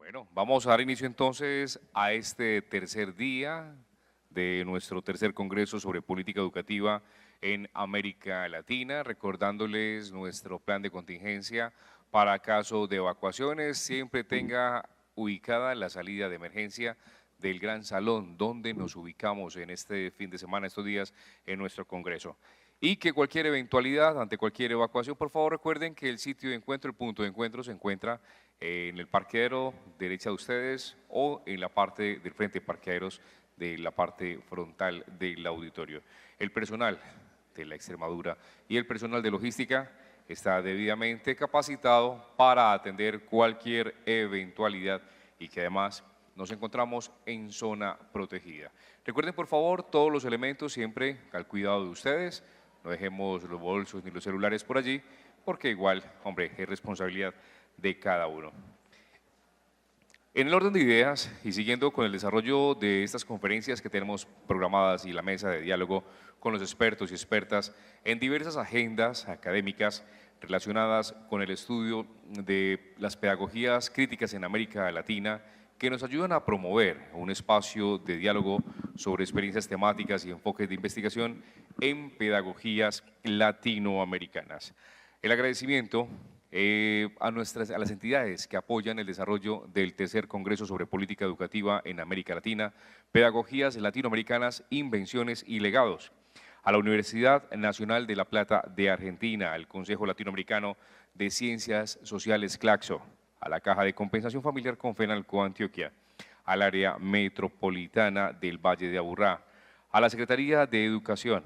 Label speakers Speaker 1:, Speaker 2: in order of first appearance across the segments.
Speaker 1: Bueno, vamos a dar inicio entonces a este tercer día de nuestro tercer Congreso sobre Política Educativa en América Latina, recordándoles nuestro plan de contingencia para caso de evacuaciones, siempre tenga ubicada la salida de emergencia del Gran Salón, donde nos ubicamos en este fin de semana, estos días, en nuestro Congreso. Y que cualquier eventualidad, ante cualquier evacuación, por favor recuerden que el sitio de encuentro, el punto de encuentro se encuentra en el parqueadero derecha de ustedes o en la parte del frente de parqueaderos de la parte frontal del auditorio. El personal de la Extremadura y el personal de logística está debidamente capacitado para atender cualquier eventualidad y que además nos encontramos en zona protegida. Recuerden por favor todos los elementos siempre al cuidado de ustedes, no dejemos los bolsos ni los celulares por allí, porque igual, hombre, es responsabilidad de cada uno. En el orden de ideas y siguiendo con el desarrollo de estas conferencias que tenemos programadas y la mesa de diálogo con los expertos y expertas en diversas agendas académicas relacionadas con el estudio de las pedagogías críticas en América Latina que nos ayudan a promover un espacio de diálogo sobre experiencias temáticas y enfoques de investigación en pedagogías latinoamericanas. El agradecimiento a las entidades que apoyan el desarrollo del tercer Congreso sobre Política Educativa en América Latina, Pedagogías Latinoamericanas, Invenciones y Legados, a la Universidad Nacional de La Plata de Argentina, al Consejo Latinoamericano de Ciencias Sociales CLACSO, a la Caja de Compensación Familiar Confenalco Antioquia, al área metropolitana del Valle de Aburrá, a la Secretaría de Educación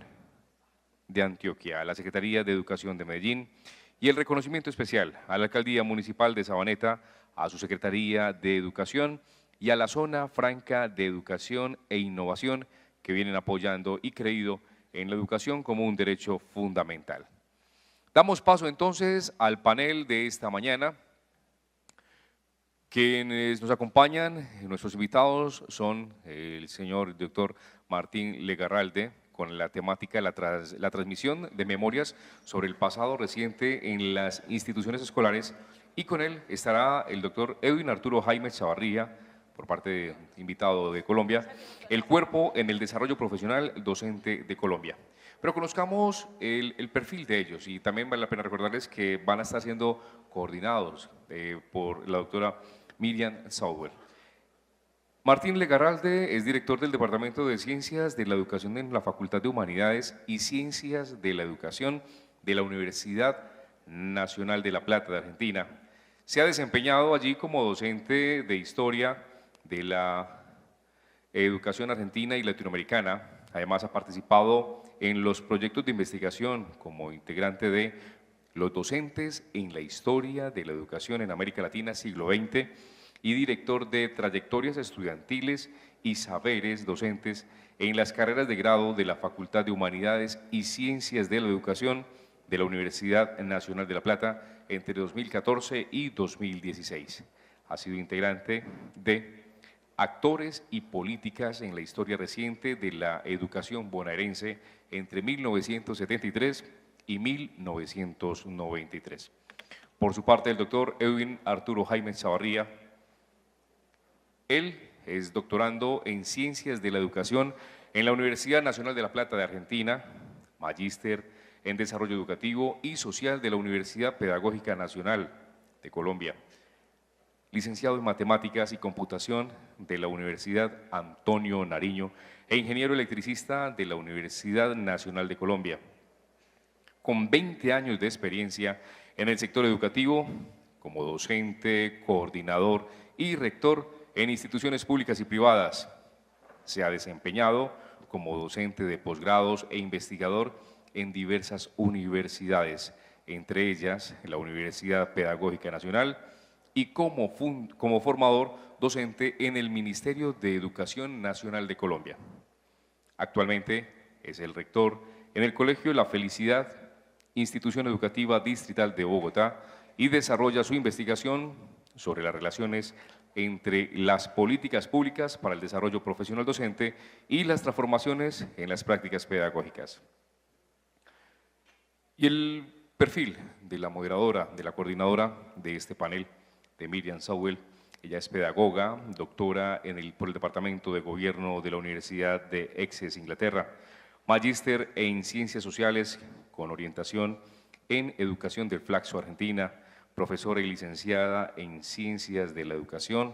Speaker 1: de Antioquia, a la Secretaría de Educación de Medellín y el reconocimiento especial a la Alcaldía Municipal de Sabaneta, a su Secretaría de Educación y a la Zona Franca de Educación e Innovación que vienen apoyando y creído en la educación como un derecho fundamental. Damos paso entonces al panel de esta mañana. Quienes nos acompañan, nuestros invitados son el señor doctor Martín Legarralde, con la temática la transmisión de memorias sobre el pasado reciente en las instituciones escolares, y con él estará el doctor Edwin Arturo Jaime Chavarría, por parte de invitado de Colombia, el cuerpo en el desarrollo profesional docente de Colombia. Pero conozcamos el perfil de ellos y también vale la pena recordarles que van a estar siendo coordinados por la doctora Miriam Sauer. Martín Legarralde es director del Departamento de Ciencias de la Educación en la Facultad de Humanidades y Ciencias de la Educación de la Universidad Nacional de La Plata de Argentina. Se ha desempeñado allí como docente de Historia de la Educación Argentina y Latinoamericana. Además ha participado en los proyectos de investigación como integrante de los docentes en la historia de la educación en América Latina siglo XX y director de trayectorias estudiantiles y saberes docentes en las carreras de grado de la Facultad de Humanidades y Ciencias de la Educación de la Universidad Nacional de La Plata entre 2014 y 2016. Ha sido integrante de Actores y Políticas en la Historia Reciente de la Educación Bonaerense entre 1973 y 1993. Por su parte, el doctor Edwin Arturo Jaime Chavarría. Él es doctorando en Ciencias de la Educación en la Universidad Nacional de La Plata de Argentina, magíster en Desarrollo Educativo y Social de la Universidad Pedagógica Nacional de Colombia, licenciado en Matemáticas y Computación de la Universidad Antonio Nariño e ingeniero electricista de la Universidad Nacional de Colombia. Con 20 años de experiencia en el sector educativo, como docente, coordinador y rector en instituciones públicas y privadas. Se ha desempeñado como docente de posgrados e investigador en diversas universidades, entre ellas la Universidad Pedagógica Nacional, y como formador docente en el Ministerio de Educación Nacional de Colombia. Actualmente es el rector en el Colegio La Felicidad, institución educativa distrital de Bogotá, y desarrolla su investigación sobre las relaciones entre las políticas públicas para el desarrollo profesional docente y las transformaciones en las prácticas pedagógicas. Y el perfil de la moderadora, de la coordinadora de este panel, de Miriam Sauer, Ella es pedagoga, doctora por el Departamento de Gobierno de la Universidad de Essex, Inglaterra, magíster en Ciencias Sociales con orientación en Educación del Flaxo, Argentina, profesora y licenciada en Ciencias de la Educación.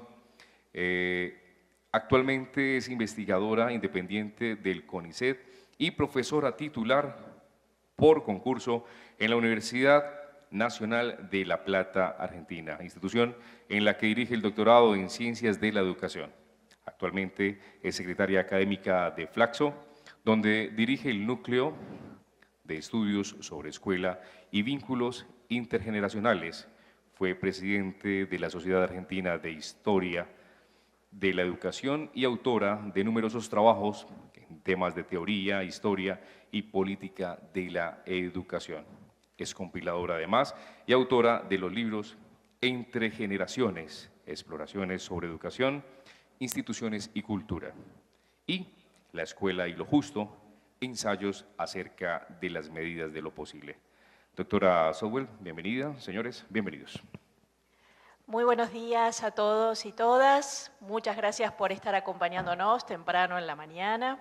Speaker 1: Actualmente es investigadora independiente del CONICET y profesora titular por concurso en la Universidad Nacional de La Plata, Argentina, institución en la que dirige el doctorado en Ciencias de la Educación. Actualmente es secretaria académica de Flaxo, donde dirige el núcleo de estudios sobre escuela y vínculos intergeneracionales. Fue presidente de la Sociedad Argentina de Historia de la Educación y autora de numerosos trabajos en temas de teoría, historia y política de la educación. Es compiladora además y autora de los libros Entre Generaciones, Exploraciones sobre Educación, Instituciones y Cultura, y La Escuela y lo Justo, ensayos acerca de las medidas de lo posible. Doctora Southwell, bienvenida. Señores, bienvenidos.
Speaker 2: Muy buenos días a todos y todas. Muchas gracias por estar acompañándonos temprano en la mañana.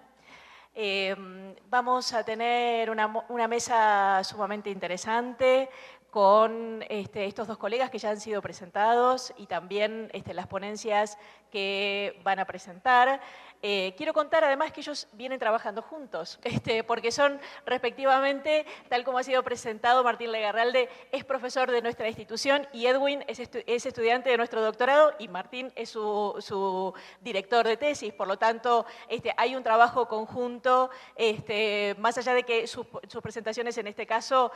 Speaker 2: Vamos a tener una mesa sumamente interesante con estos dos colegas que ya han sido presentados y también las ponencias que van a presentar. Quiero contar además que ellos vienen trabajando juntos, porque son respectivamente, tal como ha sido presentado, Martín Legarralde es profesor de nuestra institución y Edwin es estudiante de nuestro doctorado y Martín es su director de tesis. Por lo tanto, hay un trabajo conjunto, más allá de que sus presentaciones en este caso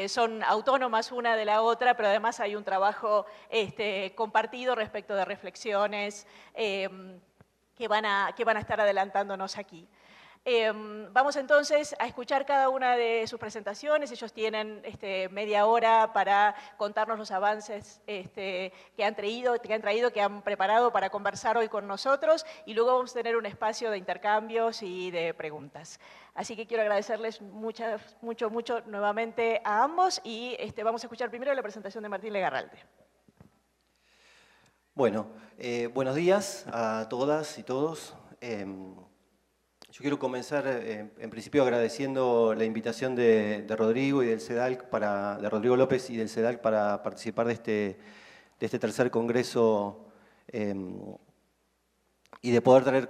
Speaker 2: son autónomas una de la otra, pero además hay un trabajo compartido respecto de reflexiones que van a estar adelantándonos aquí. Vamos entonces a escuchar cada una de sus presentaciones. Ellos tienen media hora para contarnos los avances que han traído, que han preparado para conversar hoy con nosotros, y luego vamos a tener un espacio de intercambios y de preguntas. Así que quiero agradecerles mucho nuevamente a ambos y vamos a escuchar primero la presentación de Martín Legarralde.
Speaker 3: Bueno, buenos días a todas y todos. Yo quiero comenzar en principio agradeciendo la invitación de Rodrigo y del CEDALC, de Rodrigo López y del CEDALC para participar de este tercer congreso y de poder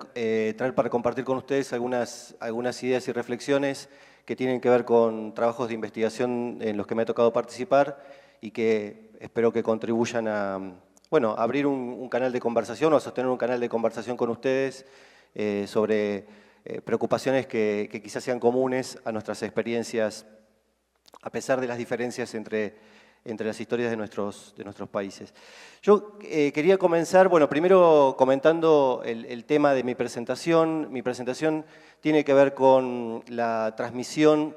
Speaker 3: traer para compartir con ustedes algunas ideas y reflexiones que tienen que ver con trabajos de investigación en los que me ha tocado participar y que espero que contribuyan a abrir un canal de conversación o a sostener un canal de conversación con ustedes sobre preocupaciones que quizás sean comunes a nuestras experiencias, a pesar de las diferencias entre las historias de nuestros países. Yo quería comenzar, primero comentando el tema de mi presentación. Mi presentación tiene que ver con la transmisión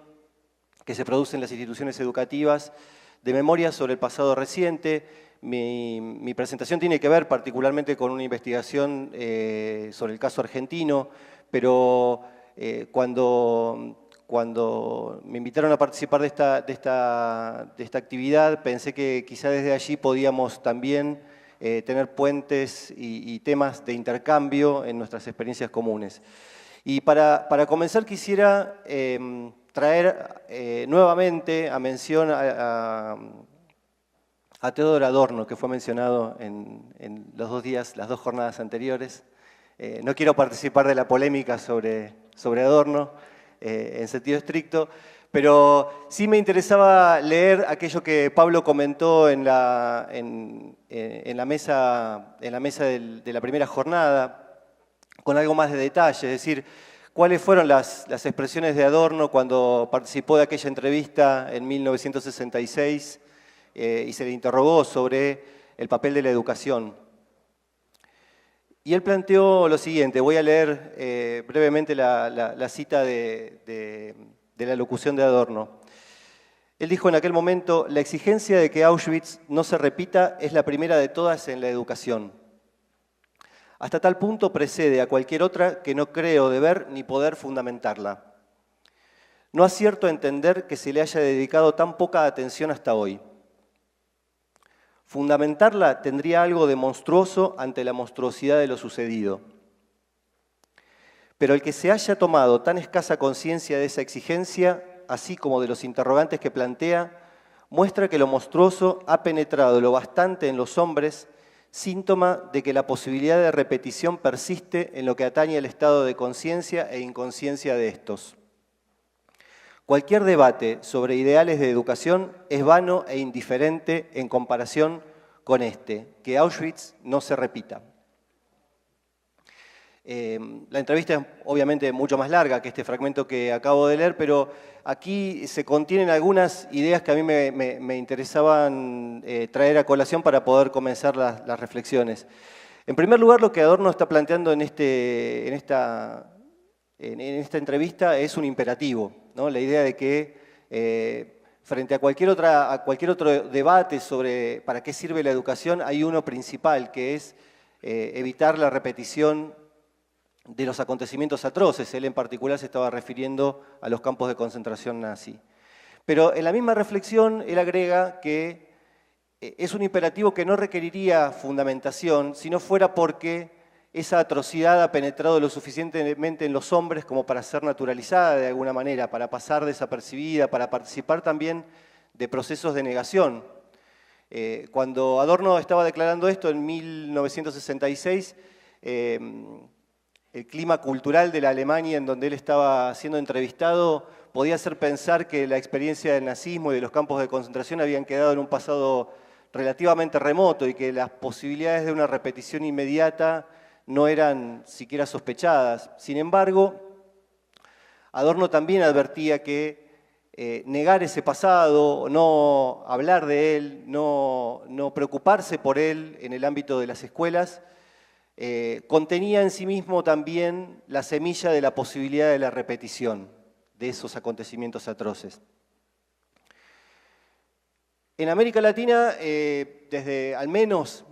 Speaker 3: que se produce en las instituciones educativas de memoria sobre el pasado reciente. Mi presentación tiene que ver particularmente con una investigación sobre el caso argentino, pero cuando me invitaron a participar de esta actividad, pensé que quizá desde allí podíamos también tener puentes y temas de intercambio en nuestras experiencias comunes. Y para comenzar quisiera traer nuevamente a mención a Theodor Adorno, que fue mencionado en las dos jornadas anteriores. No quiero participar de la polémica sobre Adorno en sentido estricto, pero sí me interesaba leer aquello que Pablo comentó en la mesa de la primera jornada, con algo más de detalle, es decir, cuáles fueron las expresiones de Adorno cuando participó de aquella entrevista en 1966, y se le interrogó sobre el papel de la educación. Y él planteó lo siguiente, voy a leer brevemente la cita de la locución de Adorno. Él dijo en aquel momento, la exigencia de que Auschwitz no se repita es la primera de todas en la educación. Hasta tal punto precede a cualquier otra que no creo deber ni poder fundamentarla. No acierto a entender que se le haya dedicado tan poca atención hasta hoy. Fundamentarla tendría algo de monstruoso ante la monstruosidad de lo sucedido. Pero el que se haya tomado tan escasa conciencia de esa exigencia, así como de los interrogantes que plantea, muestra que lo monstruoso ha penetrado lo bastante en los hombres, síntoma de que la posibilidad de repetición persiste en lo que atañe al estado de conciencia e inconsciencia de estos. Cualquier debate sobre ideales de educación es vano e indiferente en comparación con que Auschwitz no se repita. La entrevista es obviamente mucho más larga que este fragmento que acabo de leer, pero aquí se contienen algunas ideas que a mí me interesaban traer a colación para poder comenzar las reflexiones. En primer lugar, lo que Adorno está planteando en esta entrevista es un imperativo, ¿no? La idea de que frente a cualquier otro debate sobre para qué sirve la educación, hay uno principal, que es evitar la repetición de los acontecimientos atroces. Él en particular se estaba refiriendo a los campos de concentración nazi. Pero en la misma reflexión, él agrega que es un imperativo que no requeriría fundamentación si no fuera porque esa atrocidad ha penetrado lo suficientemente en los hombres como para ser naturalizada de alguna manera, para pasar desapercibida, para participar también de procesos de negación. Cuando Adorno estaba declarando esto en 1966, el clima cultural de la Alemania en donde él estaba siendo entrevistado podía hacer pensar que la experiencia del nazismo y de los campos de concentración habían quedado en un pasado relativamente remoto y que las posibilidades de una repetición inmediata no eran siquiera sospechadas. Sin embargo, Adorno también advertía que negar ese pasado, no hablar de él, no preocuparse por él en el ámbito de las escuelas, contenía en sí mismo también la semilla de la posibilidad de la repetición de esos acontecimientos atroces. En América Latina, desde al menos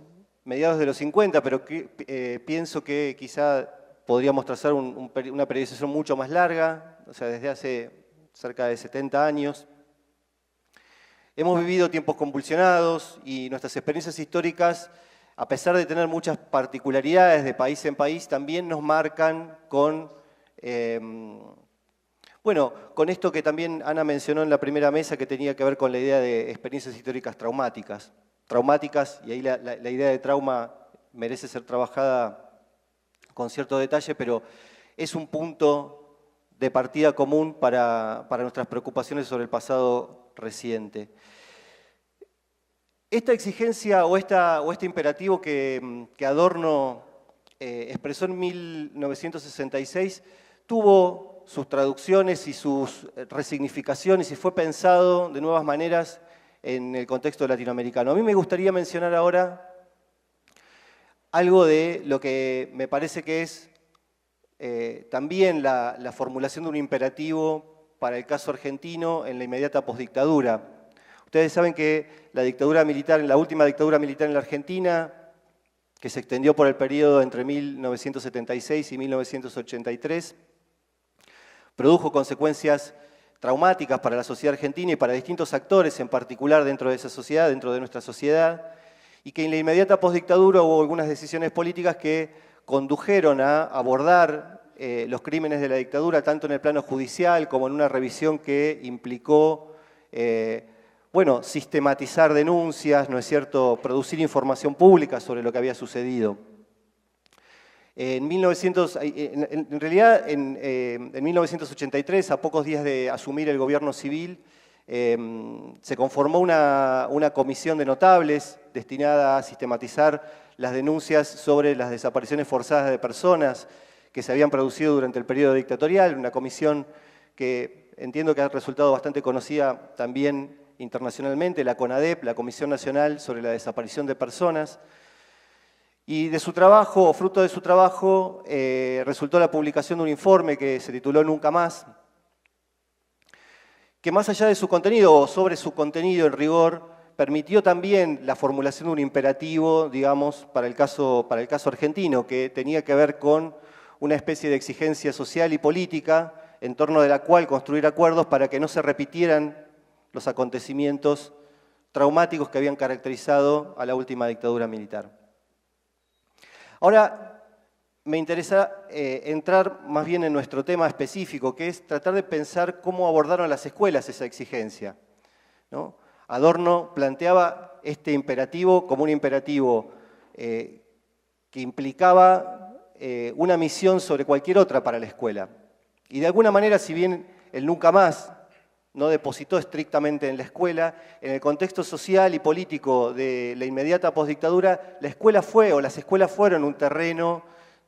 Speaker 3: mediados de los 50, pero pienso que quizá podríamos trazar una periodización mucho más larga, o sea, desde hace cerca de 70 años. Hemos vivido tiempos convulsionados y nuestras experiencias históricas, a pesar de tener muchas particularidades de país en país, también nos marcan con esto que también Ana mencionó en la primera mesa, que tenía que ver con la idea de experiencias históricas traumáticas, y ahí la idea de trauma merece ser trabajada con cierto detalle, pero es un punto de partida común para nuestras preocupaciones sobre el pasado reciente. Esta exigencia o este imperativo que Adorno expresó en 1966 tuvo sus traducciones y sus resignificaciones y fue pensado de nuevas maneras en el contexto latinoamericano. A mí me gustaría mencionar ahora algo de lo que me parece que es también la formulación de un imperativo para el caso argentino en la inmediata posdictadura. Ustedes saben que la última dictadura militar en la Argentina, que se extendió por el periodo entre 1976 y 1983, produjo consecuencias traumáticas para la sociedad argentina y para distintos actores, en particular dentro de esa sociedad, dentro de nuestra sociedad, y que en la inmediata postdictadura hubo algunas decisiones políticas que condujeron a abordar los crímenes de la dictadura, tanto en el plano judicial como en una revisión que implicó sistematizar denuncias, ¿no es cierto?, producir información pública sobre lo que había sucedido. En 1983, a pocos días de asumir el gobierno civil, se conformó una comisión de notables destinada a sistematizar las denuncias sobre las desapariciones forzadas de personas que se habían producido durante el periodo dictatorial, una comisión que entiendo que ha resultado bastante conocida también internacionalmente, la CONADEP, la Comisión Nacional sobre la Desaparición de Personas. Y de su trabajo, o fruto de su trabajo, resultó la publicación de un informe que se tituló Nunca Más, que más allá de su contenido, o sobre su contenido en rigor, permitió también la formulación de un imperativo, digamos, para el caso argentino, que tenía que ver con una especie de exigencia social y política en torno de la cual construir acuerdos para que no se repitieran los acontecimientos traumáticos que habían caracterizado a la última dictadura militar. Ahora, me interesa entrar más bien en nuestro tema específico, que es tratar de pensar cómo abordaron las escuelas esa exigencia, ¿no? Adorno planteaba este imperativo como un imperativo que implicaba una misión sobre cualquier otra para la escuela. Y de alguna manera, si bien el nunca más no depositó estrictamente en la escuela, en el contexto social y político de la inmediata postdictadura, la escuela fue, o las escuelas fueron, un terreno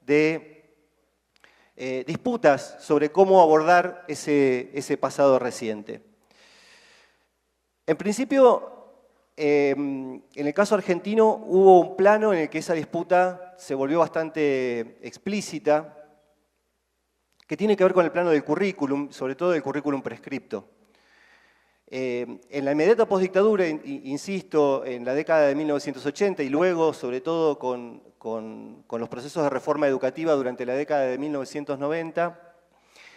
Speaker 3: de disputas sobre cómo abordar ese pasado reciente. En principio, en el caso argentino hubo un plano en el que esa disputa se volvió bastante explícita, que tiene que ver con el plano del currículum, sobre todo del currículum prescripto. En la inmediata postdictadura, insisto, en la década de 1980 y luego, sobre todo, con los procesos de reforma educativa durante la década de 1990,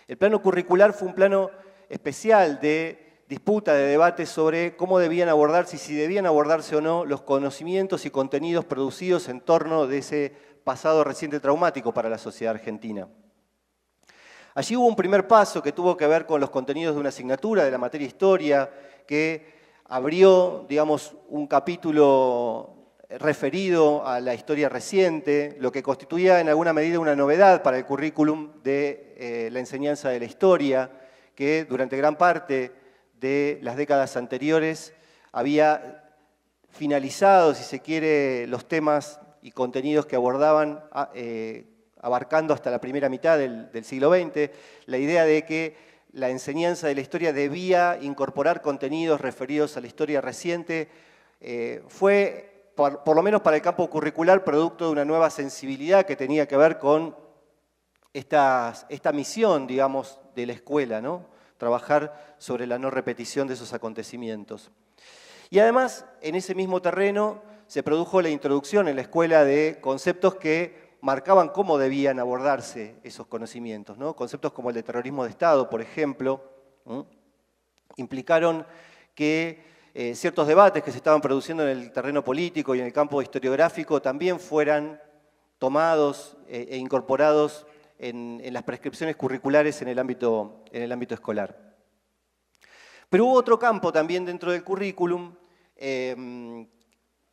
Speaker 3: el plano curricular fue un plano especial de disputa, de debate sobre cómo debían abordarse y si debían abordarse o no los conocimientos y contenidos producidos en torno de ese pasado reciente traumático para la sociedad argentina. Allí hubo un primer paso que tuvo que ver con los contenidos de una asignatura de la materia Historia, que abrió, digamos, un capítulo referido a la historia reciente, lo que constituía en alguna medida una novedad para el currículum de la enseñanza de la historia, que durante gran parte de las décadas anteriores había finalizado, si se quiere, los temas y contenidos que abordaban abarcando hasta la primera mitad del siglo XX, la idea de que la enseñanza de la historia debía incorporar contenidos referidos a la historia reciente, fue, por lo menos para el campo curricular, producto de una nueva sensibilidad que tenía que ver con esta misión, digamos, de la escuela, ¿no? Trabajar sobre la no repetición de esos acontecimientos. Y además, en ese mismo terreno, se produjo la introducción en la escuela de conceptos que marcaban cómo debían abordarse esos conocimientos, ¿no? Conceptos como el de terrorismo de Estado, por ejemplo, implicaron que ciertos debates que se estaban produciendo en el terreno político y en el campo historiográfico también fueran tomados e incorporados en las prescripciones curriculares en el ámbito escolar. Pero hubo otro campo también dentro del currículum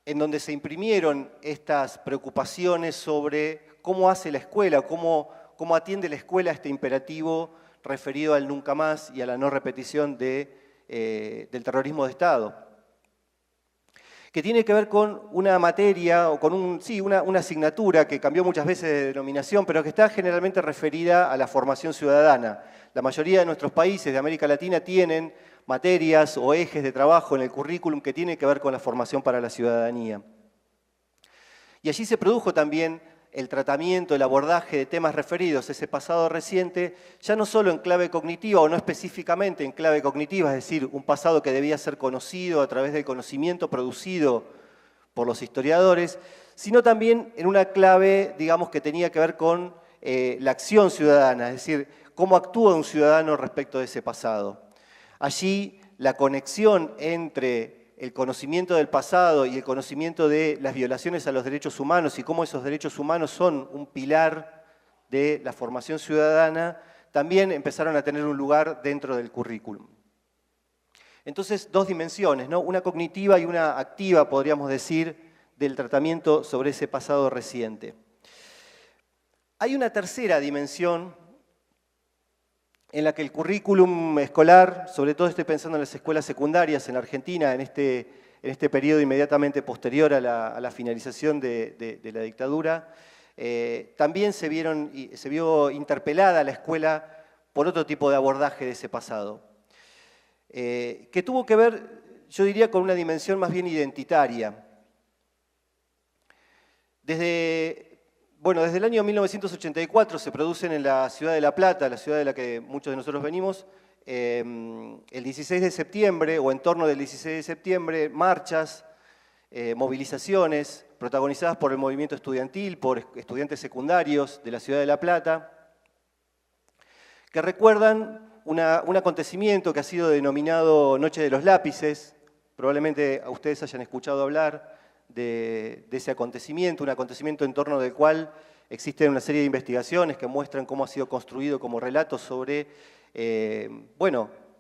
Speaker 3: en donde se imprimieron estas preocupaciones sobre cómo hace la escuela, cómo atiende la escuela a este imperativo referido al nunca más y a la no repetición del terrorismo de Estado, que tiene que ver con una materia, o con una asignatura que cambió muchas veces de denominación, pero que está generalmente referida a la formación ciudadana. La mayoría de nuestros países de América Latina tienen materias o ejes de trabajo en el currículum que tienen que ver con la formación para la ciudadanía. Y allí se produjo también el tratamiento, el abordaje de temas referidos a ese pasado reciente, ya no solo en clave cognitiva o no específicamente en clave cognitiva, es decir, un pasado que debía ser conocido a través del conocimiento producido por los historiadores, sino también en una clave, digamos, que tenía que ver con la acción ciudadana, es decir, cómo actúa un ciudadano respecto de ese pasado. Allí la conexión entre el conocimiento del pasado y el conocimiento de las violaciones a los derechos humanos y cómo esos derechos humanos son un pilar de la formación ciudadana, también empezaron a tener un lugar dentro del currículum. Entonces, dos dimensiones, ¿no? Una cognitiva y una activa, podríamos decir, del tratamiento sobre ese pasado reciente. Hay una tercera dimensión en la que el currículum escolar, sobre todo estoy pensando en las escuelas secundarias en Argentina, en este periodo inmediatamente posterior a la finalización de la dictadura, también se vio interpelada la escuela por otro tipo de abordaje de ese pasado, que tuvo que ver, yo diría, con una dimensión más bien identitaria. Desde el año 1984 se producen en la ciudad de La Plata, la ciudad de la que muchos de nosotros venimos, el 16 de septiembre o en torno del 16 de septiembre, marchas, movilizaciones protagonizadas por el movimiento estudiantil, por estudiantes secundarios de la ciudad de La Plata, que recuerdan un acontecimiento que ha sido denominado Noche de los Lápices, probablemente a ustedes hayan escuchado hablar de ese acontecimiento, un acontecimiento en torno del cual existen una serie de investigaciones que muestran cómo ha sido construido como relato sobre,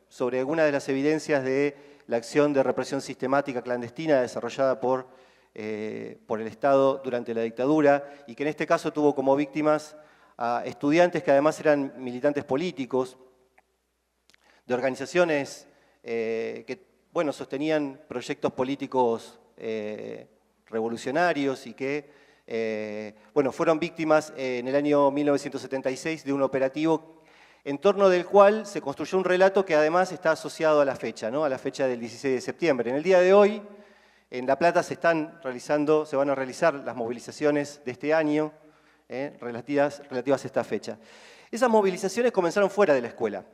Speaker 3: sobre algunas de las evidencias de la acción de represión sistemática clandestina desarrollada por el Estado durante la dictadura y que en este caso tuvo como víctimas a estudiantes que además eran militantes políticos, de organizaciones que sostenían proyectos políticos revolucionarios y que fueron víctimas en el año 1976 de un operativo en torno del cual se construyó un relato que además está asociado a la fecha, ¿no? A la fecha del 16 de septiembre. En el día de hoy, en La Plata se van a realizar las movilizaciones de este año relativas a esta fecha. Esas movilizaciones comenzaron fuera de la escuela.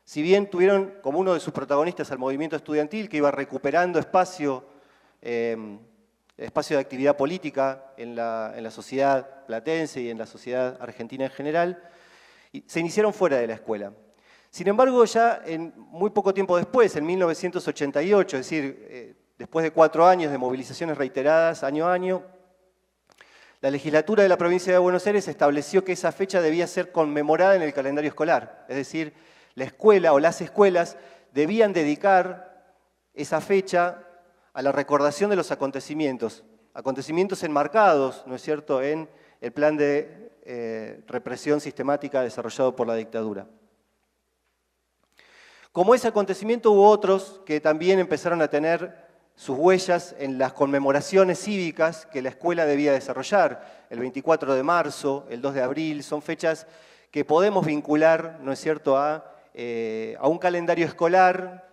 Speaker 3: Si bien tuvieron como uno de sus protagonistas al movimiento estudiantil que iba recuperando espacio de actividad política en la sociedad platense y en la sociedad argentina en general, se iniciaron fuera de la escuela. Sin embargo, ya muy poco tiempo después, en 1988, es decir, después de 4 años de movilizaciones reiteradas año a año, la legislatura de la provincia de Buenos Aires estableció que esa fecha debía ser conmemorada en el calendario escolar. Es decir, la escuela o las escuelas debían dedicar esa fecha a la recordación de los acontecimientos enmarcados, ¿no es cierto?, en el plan de represión sistemática desarrollado por la dictadura. Como ese acontecimiento hubo otros que también empezaron a tener sus huellas en las conmemoraciones cívicas que la escuela debía desarrollar. El 24 de marzo, el 2 de abril, son fechas que podemos vincular, ¿no es cierto?, a un calendario escolar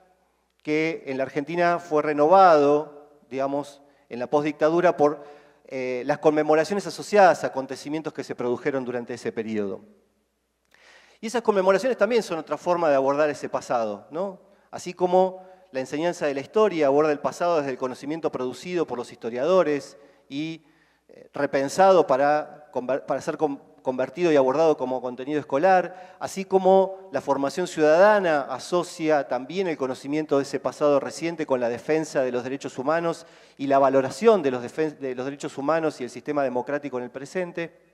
Speaker 3: que en la Argentina fue renovado, digamos, en la postdictadura por las conmemoraciones asociadas a acontecimientos que se produjeron durante ese periodo. Y esas conmemoraciones también son otra forma de abordar ese pasado, ¿no? Así como la enseñanza de la historia aborda el pasado desde el conocimiento producido por los historiadores y repensado para ser convertido y abordado como contenido escolar, así como la formación ciudadana asocia también el conocimiento de ese pasado reciente con la defensa de los derechos humanos y la valoración de los derechos humanos y el sistema democrático en el presente.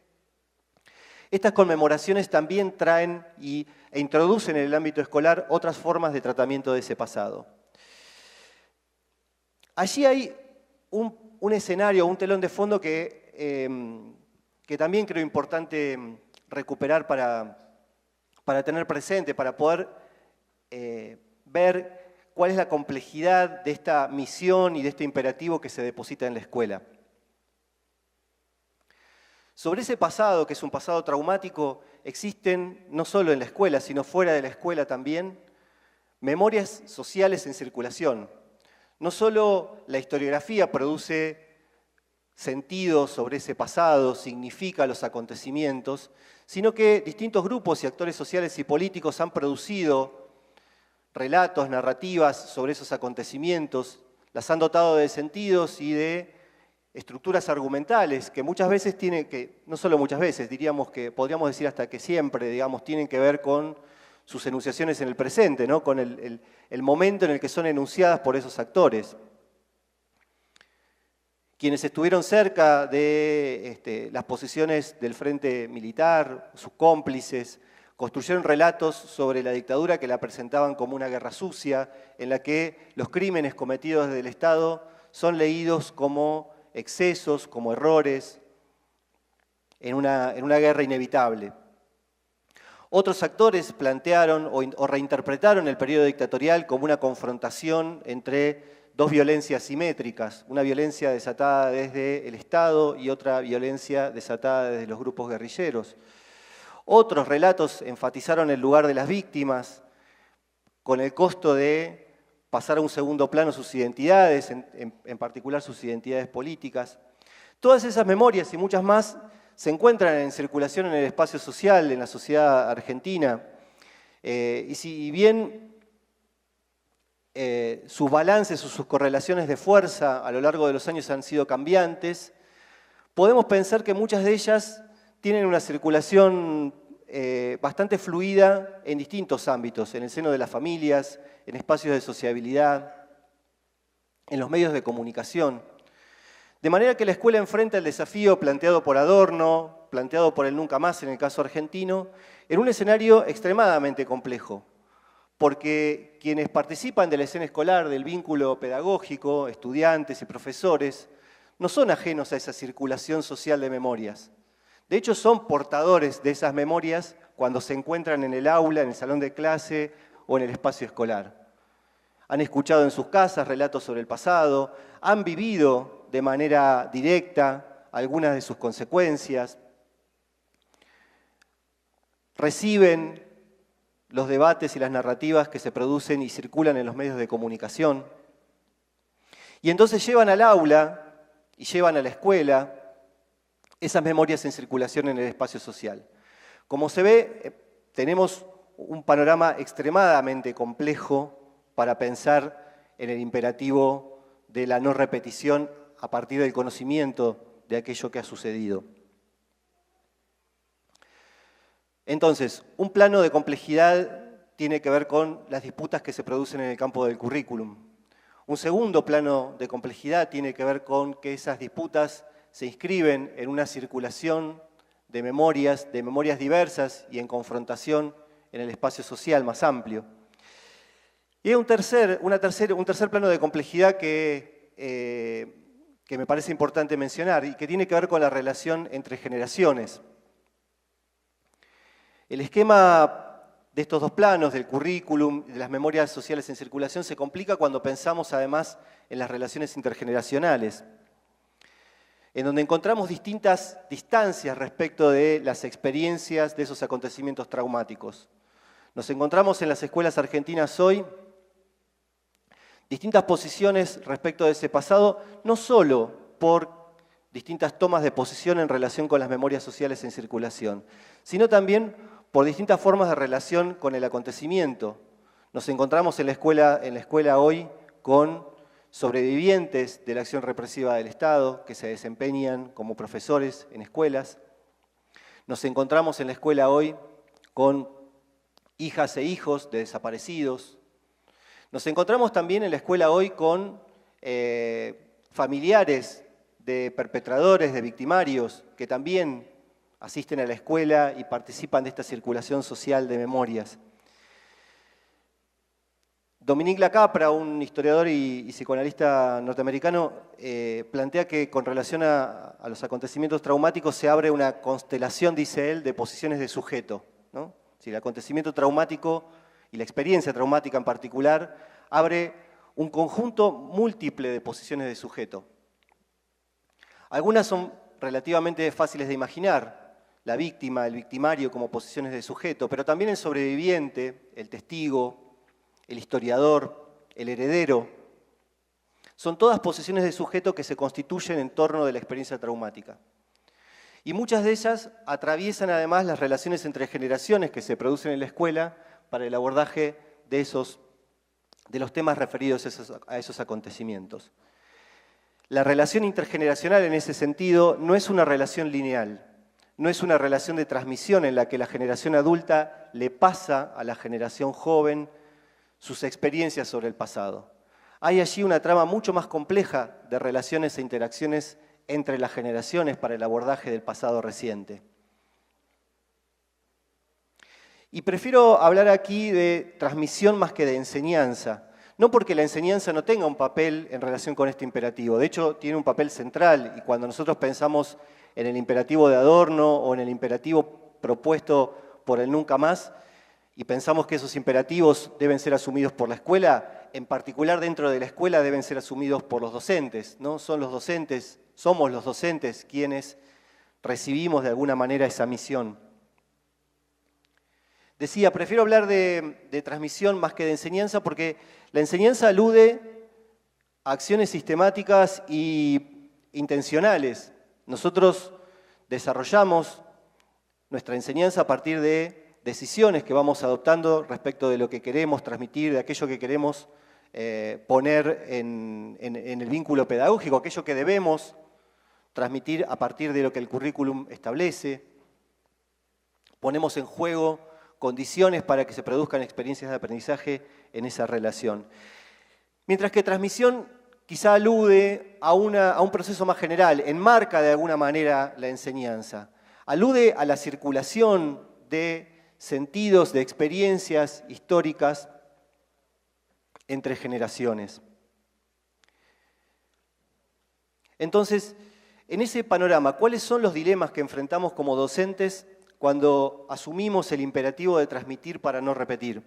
Speaker 3: Estas conmemoraciones también traen e introducen en el ámbito escolar otras formas de tratamiento de ese pasado. Allí hay un escenario, un telón de fondo que también creo importante recuperar para tener presente, para poder ver cuál es la complejidad de esta misión y de este imperativo que se deposita en la escuela. Sobre ese pasado, que es un pasado traumático, existen, no solo en la escuela, sino fuera de la escuela también, memorias sociales en circulación. No solo la historiografía produce sentido sobre ese pasado, significa los acontecimientos, sino que distintos grupos y actores sociales y políticos han producido relatos, narrativas sobre esos acontecimientos, las han dotado de sentidos y de estructuras argumentales que muchas veces no solo muchas veces, diríamos que podríamos decir hasta que siempre, digamos, tienen que ver con sus enunciaciones en el presente, ¿no? Con el momento en el que son enunciadas por esos actores. Quienes estuvieron cerca de las posiciones del frente militar, sus cómplices, construyeron relatos sobre la dictadura que la presentaban como una guerra sucia, en la que los crímenes cometidos desde el Estado son leídos como excesos, como errores, en una guerra inevitable. Otros actores plantearon o reinterpretaron el periodo dictatorial como una confrontación entre dos violencias simétricas, una violencia desatada desde el Estado y otra violencia desatada desde los grupos guerrilleros. Otros relatos enfatizaron el lugar de las víctimas, con el costo de pasar a un segundo plano sus identidades, en particular sus identidades políticas. Todas esas memorias y muchas más se encuentran en circulación en el espacio social, en la sociedad argentina. Y si bien sus balances o sus correlaciones de fuerza a lo largo de los años han sido cambiantes, podemos pensar que muchas de ellas tienen una circulación bastante fluida en distintos ámbitos, en el seno de las familias, en espacios de sociabilidad. en los medios de comunicación. De manera que la escuela enfrenta el desafío planteado por Adorno, planteado por el Nunca Más en el caso argentino, en un escenario extremadamente complejo, porque quienes participan de la escena escolar, del vínculo pedagógico, estudiantes y profesores, no son ajenos a esa circulación social de memorias. De hecho, son portadores de esas memorias cuando se encuentran en el aula, en el salón de clase o en el espacio escolar. Han escuchado en sus casas relatos sobre el pasado, han vivido de manera directa algunas de sus consecuencias, reciben los debates y las narrativas que se producen y circulan en los medios de comunicación, y entonces llevan al aula y llevan a la escuela esas memorias en circulación en el espacio social. Como se ve, tenemos un panorama extremadamente complejo para pensar en el imperativo de la no repetición a partir del conocimiento de aquello que ha sucedido. Entonces, un plano de complejidad tiene que ver con las disputas que se producen en el campo del currículum. Un segundo plano de complejidad tiene que ver con que esas disputas se inscriben en una circulación de memorias diversas y en confrontación en el espacio social más amplio. Y hay un tercer plano de complejidad que me parece importante mencionar y que tiene que ver con la relación entre generaciones. El esquema de estos dos planos, del currículum y de las memorias sociales en circulación, se complica cuando pensamos además en las relaciones intergeneracionales, en donde encontramos distintas distancias respecto de las experiencias de esos acontecimientos traumáticos. Nos encontramos en las escuelas argentinas hoy distintas posiciones respecto de ese pasado, no solo por distintas tomas de posición en relación con las memorias sociales en circulación, sino también por distintas formas de relación con el acontecimiento. Nos encontramos en la escuela hoy con sobrevivientes de la acción represiva del Estado que se desempeñan como profesores en escuelas. Nos encontramos en la escuela hoy con hijas e hijos de desaparecidos. Nos encontramos también en la escuela hoy con familiares de perpetradores, de victimarios, que también asisten a la escuela y participan de esta circulación social de memorias. Dominique Lacapra, un historiador y psicoanalista norteamericano, plantea que con relación a los acontecimientos traumáticos se abre una constelación, dice él, de posiciones de sujeto, ¿no? Si el acontecimiento traumático y la experiencia traumática en particular abre un conjunto múltiple de posiciones de sujeto. Algunas son relativamente fáciles de imaginar, la víctima, el victimario como posiciones de sujeto, pero también el sobreviviente, el testigo, el historiador, el heredero. Son todas posiciones de sujeto que se constituyen en torno de la experiencia traumática. Y muchas de ellas atraviesan además las relaciones entre generaciones que se producen en la escuela para el abordaje de los temas referidos a esos acontecimientos. La relación intergeneracional en ese sentido no es una relación lineal, no es una relación de transmisión en la que la generación adulta le pasa a la generación joven sus experiencias sobre el pasado. Hay allí una trama mucho más compleja de relaciones e interacciones entre las generaciones para el abordaje del pasado reciente. Y prefiero hablar aquí de transmisión más que de enseñanza, no porque la enseñanza no tenga un papel en relación con este imperativo, de hecho tiene un papel central, y cuando nosotros pensamos en el imperativo de Adorno o en el imperativo propuesto por el Nunca Más, y pensamos que esos imperativos deben ser asumidos por la escuela, en particular dentro de la escuela deben ser asumidos por los docentes, ¿no? Somos los docentes quienes recibimos de alguna manera esa misión. Decía, prefiero hablar de transmisión más que de enseñanza porque la enseñanza alude a acciones sistemáticas y intencionales. Nosotros desarrollamos nuestra enseñanza a partir de decisiones que vamos adoptando respecto de lo que queremos transmitir, de aquello que queremos poner en el vínculo pedagógico, aquello que debemos transmitir a partir de lo que el currículum establece. Ponemos en juego condiciones para que se produzcan experiencias de aprendizaje en esa relación. Mientras que transmisión quizá alude a un proceso más general, enmarca de alguna manera la enseñanza. Alude a la circulación de sentidos, de experiencias históricas entre generaciones. Entonces, en ese panorama, ¿cuáles son los dilemas que enfrentamos como docentes cuando asumimos el imperativo de transmitir para no repetir?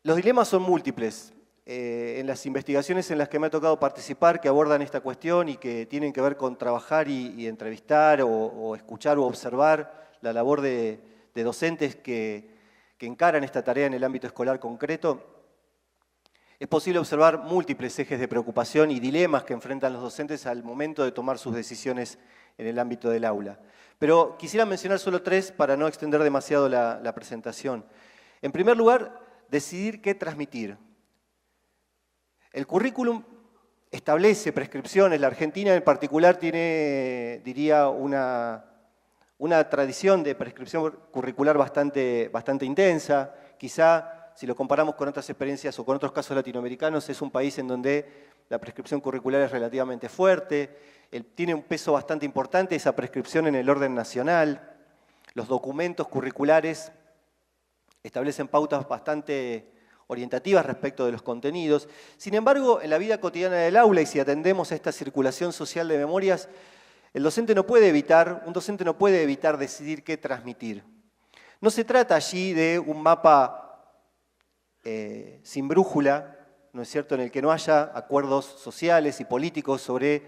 Speaker 3: Los dilemas son múltiples. En las investigaciones en las que me ha tocado participar que abordan esta cuestión y que tienen que ver con trabajar y entrevistar o escuchar o observar la labor de docentes que encaran esta tarea en el ámbito escolar concreto, es posible observar múltiples ejes de preocupación y dilemas que enfrentan los docentes al momento de tomar sus decisiones en el ámbito del aula. Pero quisiera mencionar solo tres para no extender demasiado la presentación. En primer lugar, decidir qué transmitir. El currículum establece prescripciones. La Argentina en particular tiene, diría, una tradición de prescripción curricular bastante intensa. Quizá, si lo comparamos con otras experiencias o con otros casos latinoamericanos, es un país en donde la prescripción curricular es relativamente fuerte. Tiene un peso bastante importante esa prescripción en el orden nacional. Los documentos curriculares establecen pautas bastante orientativas respecto de los contenidos. Sin embargo, en la vida cotidiana del aula, y si atendemos a esta circulación social de memorias, un docente no puede evitar decidir qué transmitir. No se trata allí de un mapa sin brújula, ¿no es cierto?, en el que no haya acuerdos sociales y políticos sobre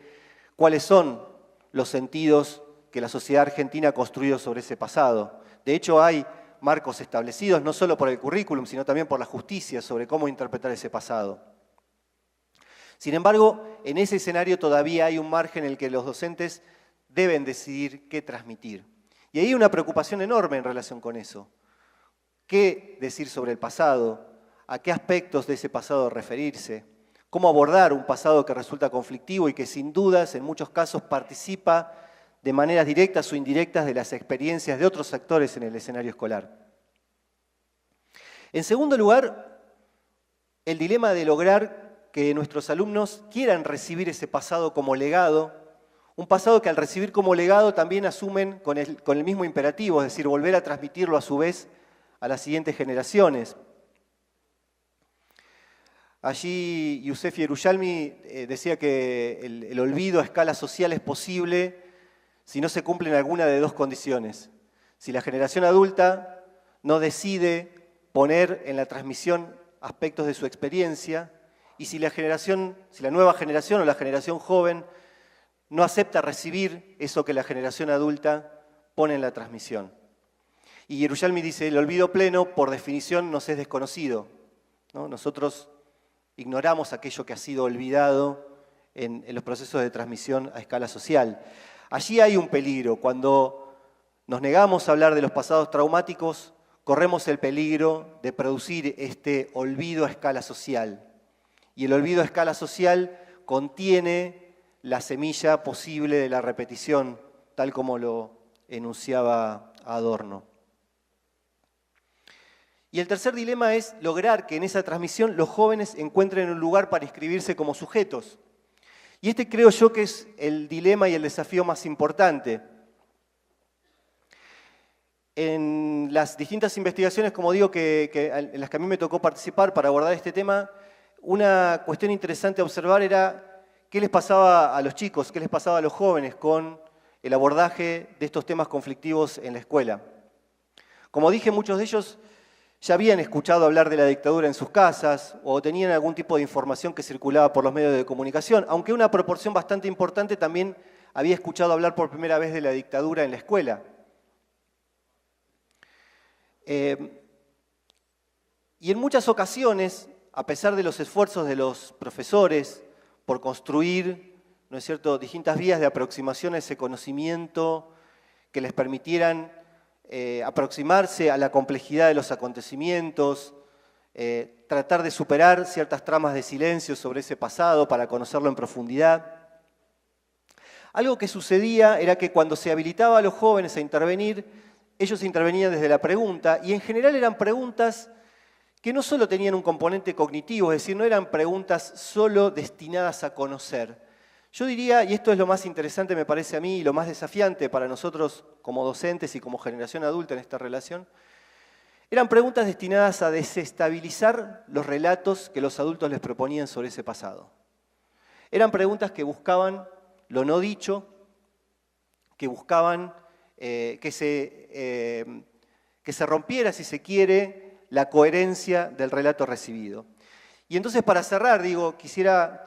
Speaker 3: cuáles son los sentidos que la sociedad argentina ha construido sobre ese pasado. De hecho, hay marcos establecidos, no solo por el currículum, sino también por la justicia, sobre cómo interpretar ese pasado. Sin embargo, en ese escenario todavía hay un margen en el que los docentes deben decidir qué transmitir. Y hay una preocupación enorme en relación con eso. ¿Qué decir sobre el pasado? ¿A qué aspectos de ese pasado referirse? ¿Cómo abordar un pasado que resulta conflictivo y que sin dudas, en muchos casos, participa de maneras directas o indirectas de las experiencias de otros actores en el escenario escolar? En segundo lugar, el dilema de lograr que nuestros alumnos quieran recibir ese pasado como legado, un pasado que al recibir como legado también asumen con el mismo imperativo, es decir, volver a transmitirlo a su vez a las siguientes generaciones. Allí Youssef Yerushalmi decía que el olvido a escala social es posible si no se cumplen alguna de dos condiciones. Si la generación adulta no decide poner en la transmisión aspectos de su experiencia y si la nueva generación o la generación joven no acepta recibir eso que la generación adulta pone en la transmisión. Y Yerushalmi dice, el olvido pleno, por definición, nos es desconocido, ¿no? Nosotros ignoramos aquello que ha sido olvidado en los procesos de transmisión a escala social. Allí hay un peligro. Cuando nos negamos a hablar de los pasados traumáticos, corremos el peligro de producir este olvido a escala social. Y el olvido a escala social contiene la semilla posible de la repetición, tal como lo enunciaba Adorno. Y el tercer dilema es lograr que en esa transmisión los jóvenes encuentren un lugar para inscribirse como sujetos. Y este creo yo que es el dilema y el desafío más importante. En las distintas investigaciones, como digo, en las que a mí me tocó participar para abordar este tema, una cuestión interesante a observar era qué les pasaba a los chicos, qué les pasaba a los jóvenes con el abordaje de estos temas conflictivos en la escuela. Como dije, muchos de ellos ya habían escuchado hablar de la dictadura en sus casas o tenían algún tipo de información que circulaba por los medios de comunicación, aunque una proporción bastante importante también había escuchado hablar por primera vez de la dictadura en la escuela. Y en muchas ocasiones, a pesar de los esfuerzos de los profesores por construir, ¿no es cierto?, distintas vías de aproximación a ese conocimiento que les permitieran aproximarse a la complejidad de los acontecimientos, tratar de superar ciertas tramas de silencio sobre ese pasado para conocerlo en profundidad. Algo que sucedía era que cuando se habilitaba a los jóvenes a intervenir, ellos intervenían desde la pregunta y en general eran preguntas que no solo tenían un componente cognitivo, es decir, no eran preguntas solo destinadas a conocer. Yo diría, y esto es lo más interesante me parece a mí y lo más desafiante para nosotros como docentes y como generación adulta en esta relación, eran preguntas destinadas a desestabilizar los relatos que los adultos les proponían sobre ese pasado. Eran preguntas que buscaban lo no dicho, que buscaban que se rompiera, si se quiere, la coherencia del relato recibido. Y entonces, para cerrar, quisiera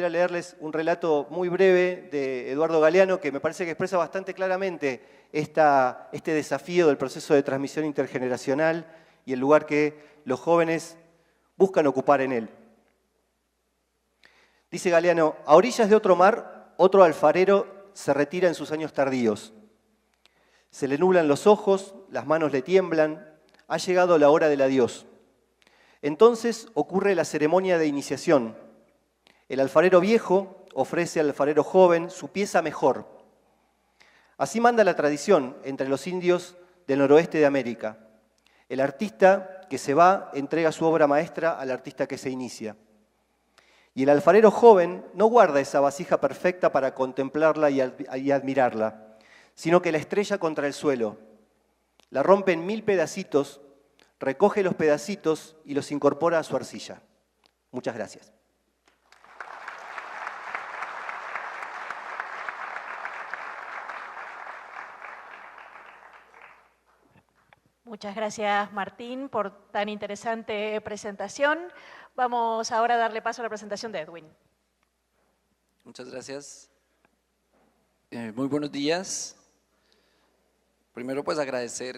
Speaker 3: leerles un relato muy breve de Eduardo Galeano, que me parece que expresa bastante claramente este desafío del proceso de transmisión intergeneracional y el lugar que los jóvenes buscan ocupar en él. Dice Galeano: a orillas de otro mar, otro alfarero se retira en sus años tardíos. Se le nublan los ojos, las manos le tiemblan, ha llegado la hora del adiós. Entonces ocurre la ceremonia de iniciación. El alfarero viejo ofrece al alfarero joven su pieza mejor. Así manda la tradición entre los indios del noroeste de América. El artista que se va entrega su obra maestra al artista que se inicia. Y el alfarero joven no guarda esa vasija perfecta para contemplarla y admirarla, sino que la estrella contra el suelo, la rompe en 1000 pedacitos, recoge los pedacitos y los incorpora a su arcilla. Muchas gracias.
Speaker 2: Muchas gracias, Martín, por tan interesante presentación. Vamos ahora a darle paso a la presentación de Edwin.
Speaker 4: Muchas gracias. Muy buenos días. Primero, pues agradecer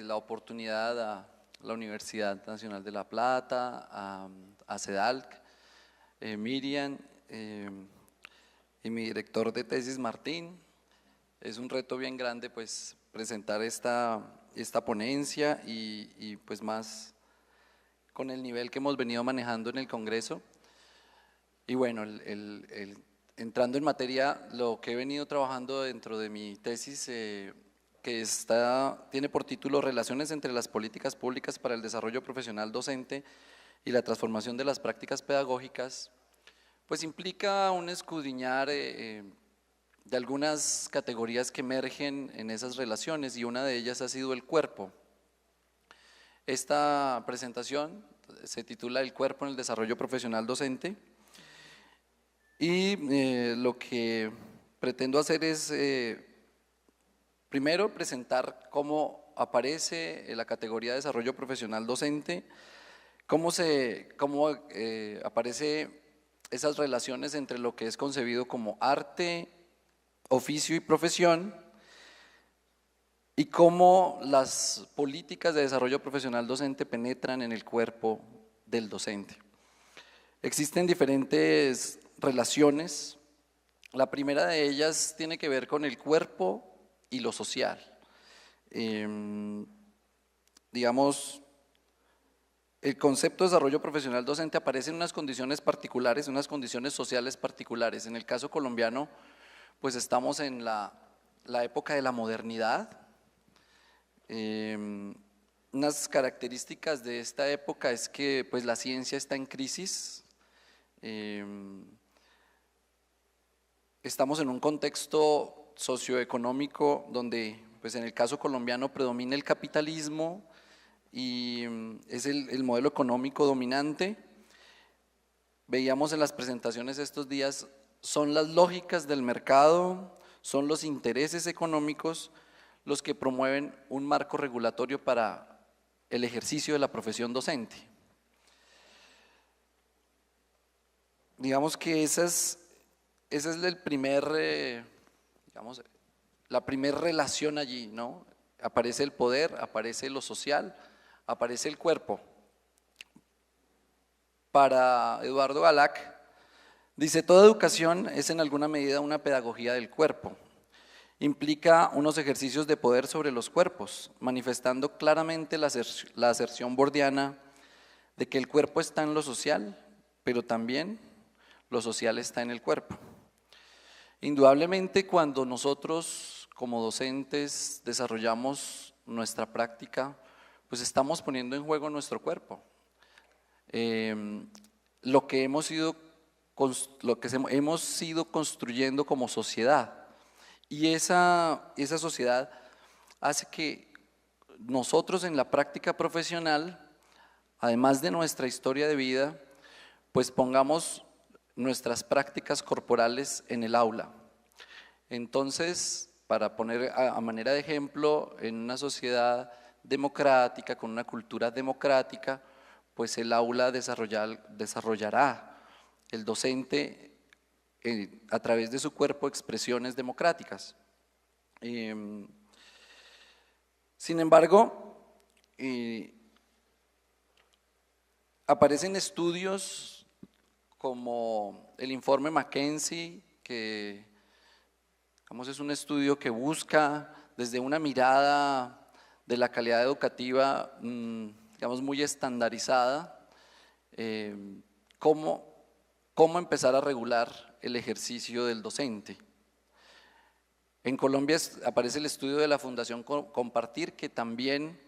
Speaker 4: la oportunidad a la Universidad Nacional de La Plata, a CEDALC, Miriam y mi director de tesis, Martín. Es un reto bien grande, pues, presentar esta ponencia y pues más con el nivel que hemos venido manejando en el Congreso. Y bueno, entrando en materia, lo que he venido trabajando dentro de mi tesis, que tiene por título Relaciones entre las políticas públicas para el desarrollo profesional docente y la transformación de las prácticas pedagógicas, pues implica un escudriñar de algunas categorías que emergen en esas relaciones, y una de ellas ha sido el cuerpo. Esta presentación se titula El cuerpo en el desarrollo profesional docente, y lo que pretendo hacer es primero presentar cómo aparece la categoría de desarrollo profesional docente, cómo aparece esas relaciones entre lo que es concebido como arte, oficio y profesión, y cómo las políticas de desarrollo profesional docente penetran en el cuerpo del docente. Existen diferentes relaciones. La primera de ellas tiene que ver con el cuerpo y lo social. Digamos, el concepto de desarrollo profesional docente aparece en unas condiciones particulares, unas condiciones sociales particulares. En el caso colombiano, pues estamos en la época de la modernidad. Unas características de esta época es que pues la ciencia está en crisis. Estamos en un contexto socioeconómico donde pues en el caso colombiano predomina el capitalismo y es el modelo económico dominante. Veíamos en las presentaciones estos días, son las lógicas del mercado, son los intereses económicos los que promueven un marco regulatorio para el ejercicio de la profesión docente. Digamos que esa es la primera relación allí, ¿no? Aparece el poder, aparece lo social, aparece el cuerpo. Para Eduardo Galac, dice: toda educación es en alguna medida una pedagogía del cuerpo. Implica unos ejercicios de poder sobre los cuerpos, manifestando claramente la aserción bordiana de que el cuerpo está en lo social, pero también lo social está en el cuerpo. Indudablemente, cuando nosotros como docentes desarrollamos nuestra práctica pues estamos poniendo en juego nuestro cuerpo. Lo que hemos ido construyendo como sociedad. Y esa sociedad hace que nosotros en la práctica profesional, además de nuestra historia de vida, pues pongamos nuestras prácticas corporales en el aula. Entonces, para poner a manera de ejemplo, en una sociedad democrática, con una cultura democrática, pues el aula desarrollará el docente a través de su cuerpo expresiones democráticas. Sin embargo, aparecen estudios como el informe McKinsey, que es un estudio que busca desde una mirada de la calidad educativa, muy estandarizada, cómo empezar a regular el ejercicio del docente. En Colombia aparece el estudio de la Fundación Compartir, que también,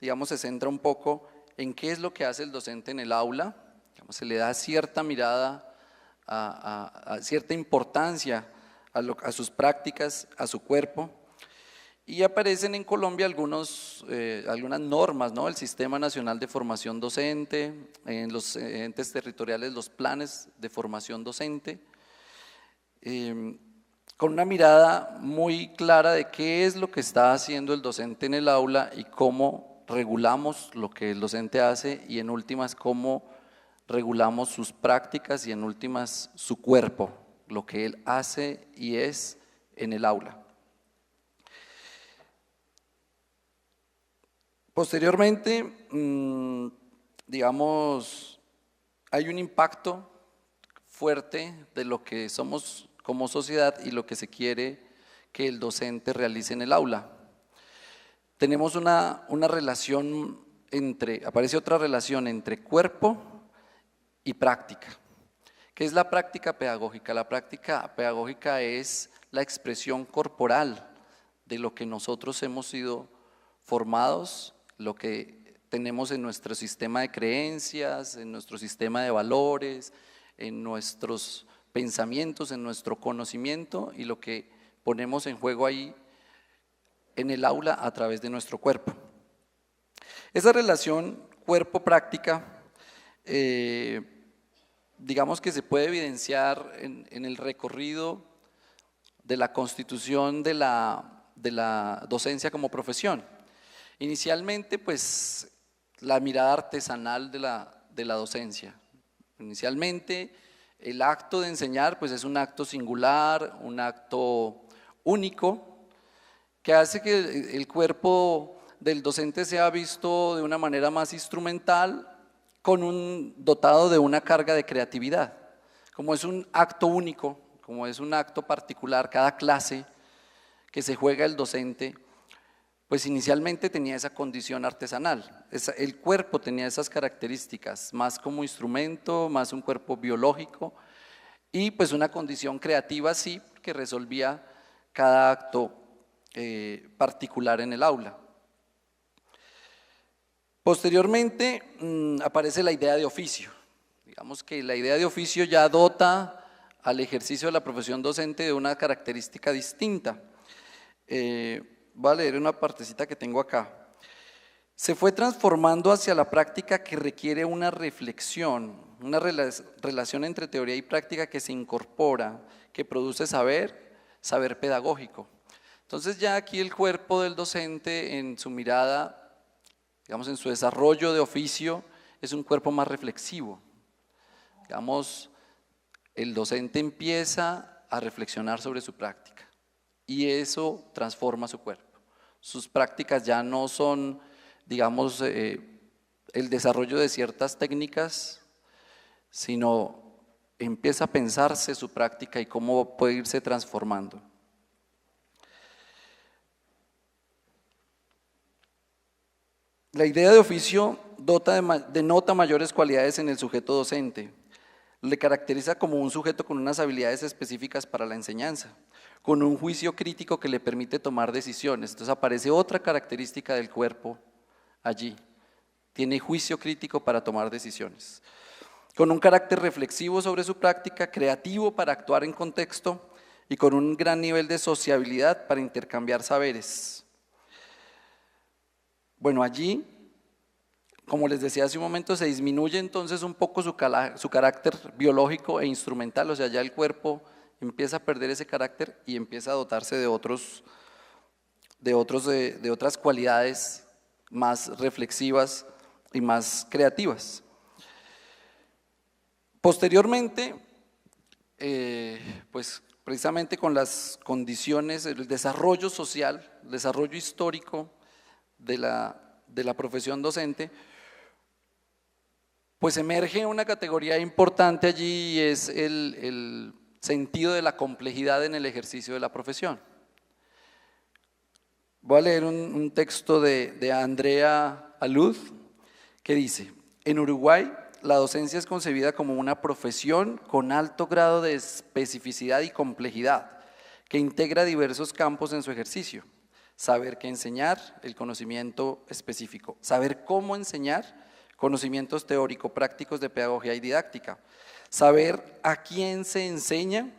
Speaker 4: se centra un poco en qué es lo que hace el docente en el aula. Se le da cierta mirada, cierta importancia a sus prácticas, a su cuerpo. Y aparecen en Colombia algunas normas, ¿no? El Sistema Nacional de Formación Docente, en los entes territoriales los planes de formación docente, con una mirada muy clara de qué es lo que está haciendo el docente en el aula y cómo regulamos lo que el docente hace y en últimas cómo regulamos sus prácticas y en últimas su cuerpo, lo que él hace y es en el aula. Posteriormente, hay un impacto fuerte de lo que somos como sociedad y lo que se quiere que el docente realice en el aula. Tenemos una relación aparece otra relación entre cuerpo y práctica. ¿Qué es la práctica pedagógica? La práctica pedagógica es la expresión corporal de lo que nosotros hemos sido formados, lo que tenemos en nuestro sistema de creencias, en nuestro sistema de valores, en nuestros pensamientos, en nuestro conocimiento y lo que ponemos en juego ahí en el aula a través de nuestro cuerpo. Esa relación cuerpo-práctica, digamos que se puede evidenciar en el recorrido de la constitución de la docencia como profesión. Inicialmente, pues, la mirada artesanal de la docencia. Inicialmente, el acto de enseñar pues es un acto singular, un acto único, que hace que el cuerpo del docente sea visto de una manera más instrumental, dotado de una carga de creatividad. Como es un acto único, como es un acto particular, cada clase que se juega el docente, pues inicialmente tenía esa condición artesanal, el cuerpo tenía esas características, más como instrumento, más un cuerpo biológico y pues una condición creativa sí, que resolvía cada acto particular en el aula. Posteriormente aparece la idea de oficio. Digamos que la idea de oficio ya dota al ejercicio de la profesión docente de una característica distinta. Voy a leer una partecita que tengo acá. Se fue transformando hacia la práctica que requiere una reflexión, una relación entre teoría y práctica que se incorpora, que produce saber pedagógico. Entonces ya aquí el cuerpo del docente en su mirada, digamos en su desarrollo de oficio, es un cuerpo más reflexivo. Digamos, el docente empieza a reflexionar sobre su práctica y eso transforma su cuerpo. Sus prácticas ya no son, digamos, el desarrollo de ciertas técnicas, sino empieza a pensarse su práctica y cómo puede irse transformando. La idea de oficio denota mayores cualidades en el sujeto docente. Le caracteriza como un sujeto con unas habilidades específicas para la enseñanza, con un juicio crítico que le permite tomar decisiones. Entonces aparece otra característica del cuerpo allí. tiene juicio crítico para tomar decisiones, con un carácter reflexivo sobre su práctica, creativo para actuar en contexto y con un gran nivel de sociabilidad para intercambiar saberes. Bueno, allí, como les decía hace un momento, se disminuye entonces un poco su carácter biológico e instrumental, o sea, ya el cuerpo empieza a perder ese carácter y empieza a dotarse de otras cualidades más reflexivas y más creativas. Posteriormente, pues precisamente con las condiciones, el desarrollo social, el desarrollo histórico de la profesión docente, pues emerge una categoría importante allí y es el sentido de la complejidad en el ejercicio de la profesión. Voy a leer un texto de Andrea Alud que dice: en Uruguay la docencia es concebida como una profesión con alto grado de especificidad y complejidad que integra diversos campos en su ejercicio. Saber qué enseñar, el conocimiento específico. Saber cómo enseñar, conocimientos teórico-prácticos de pedagogía y didáctica. Saber a quién se enseña,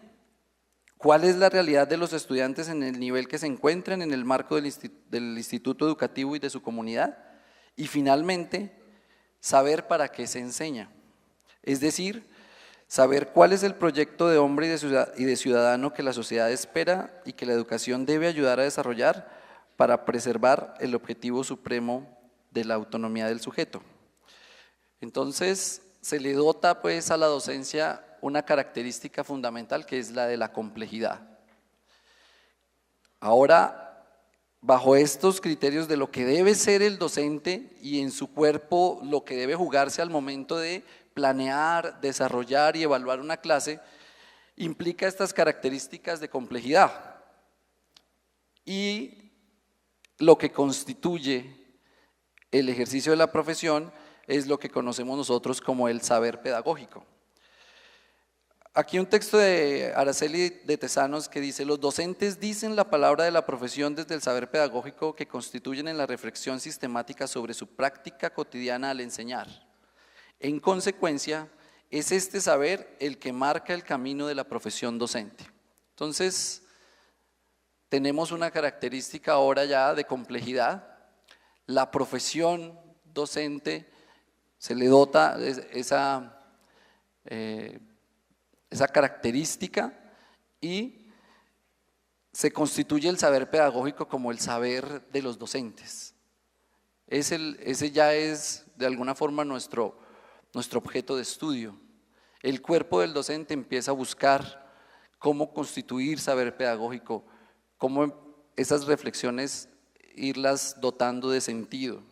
Speaker 4: cuál es la realidad de los estudiantes en el nivel que se encuentran en el marco del instituto educativo y de su comunidad. Y finalmente, saber para qué se enseña. Es decir, saber cuál es el proyecto de hombre y de ciudadano que la sociedad espera y que la educación debe ayudar a desarrollar para preservar el objetivo supremo de la autonomía del sujeto. Entonces, se le dota pues a la docencia una característica fundamental que es la de la complejidad. Ahora, bajo estos criterios de lo que debe ser el docente y en su cuerpo lo que debe jugarse al momento de planear, desarrollar y evaluar una clase, implica estas características de complejidad. Y lo que constituye el ejercicio de la profesión es lo que conocemos nosotros como el saber pedagógico. Aquí un texto de Araceli de Tesanos que dice: los docentes dicen la palabra de la profesión desde el saber pedagógico que constituyen en la reflexión sistemática sobre su práctica cotidiana al enseñar. En consecuencia, es este saber el que marca el camino de la profesión docente. Entonces, tenemos una característica ahora ya de complejidad. La profesión docente se le dota esa característica y se constituye el saber pedagógico como el saber de los docentes. Ese ya es de alguna forma nuestro objeto de estudio. El cuerpo del docente empieza a buscar cómo constituir saber pedagógico, cómo esas reflexiones irlas dotando de sentido.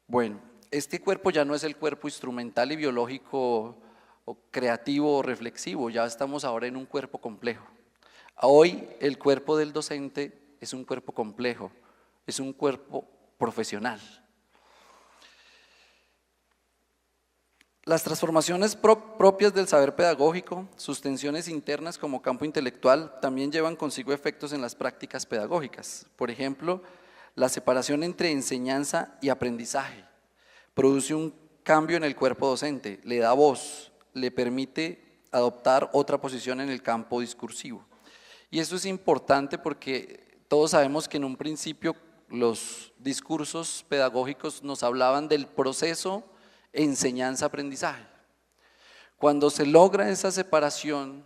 Speaker 4: Bueno, este cuerpo ya no es el cuerpo instrumental y biológico o creativo o reflexivo, ya estamos ahora en un cuerpo complejo. Hoy el cuerpo del docente es un cuerpo complejo, es un cuerpo profesional. Las transformaciones propias del saber pedagógico, sus tensiones internas como campo intelectual, también llevan consigo efectos en las prácticas pedagógicas. Por ejemplo, la separación entre enseñanza y aprendizaje produce un cambio en el cuerpo docente, le da voz, le permite adoptar otra posición en el campo discursivo. Y eso es importante porque todos sabemos que en un principio los discursos pedagógicos nos hablaban del proceso enseñanza-aprendizaje. Cuando se logra esa separación,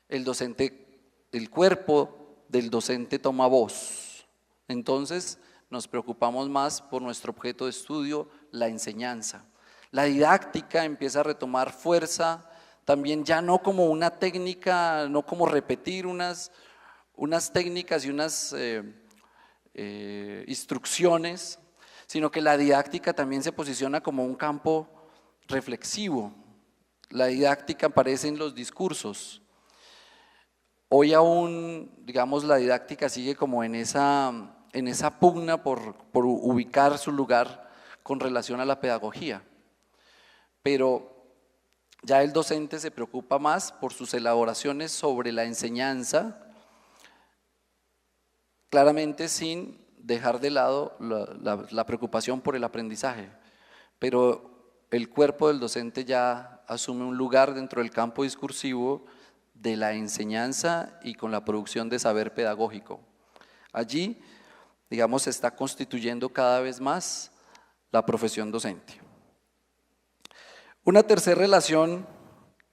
Speaker 4: el cuerpo del docente toma voz. Entonces nos preocupamos más por nuestro objeto de estudio, la enseñanza. La didáctica empieza a retomar fuerza, también ya no como una técnica, no como repetir unas técnicas y unas instrucciones, sino que la didáctica también se posiciona como un campo reflexivo. La didáctica aparece en los discursos. Hoy aún, digamos, la didáctica sigue como en esa pugna por ubicar su lugar con relación a la pedagogía. Pero ya el docente se preocupa más por sus elaboraciones sobre la enseñanza, claramente sin dejar de lado la preocupación por el aprendizaje, pero el cuerpo del docente ya asume un lugar dentro del campo discursivo de la enseñanza y con la producción de saber pedagógico. Allí, digamos, se está constituyendo cada vez más la profesión docente. Una tercera relación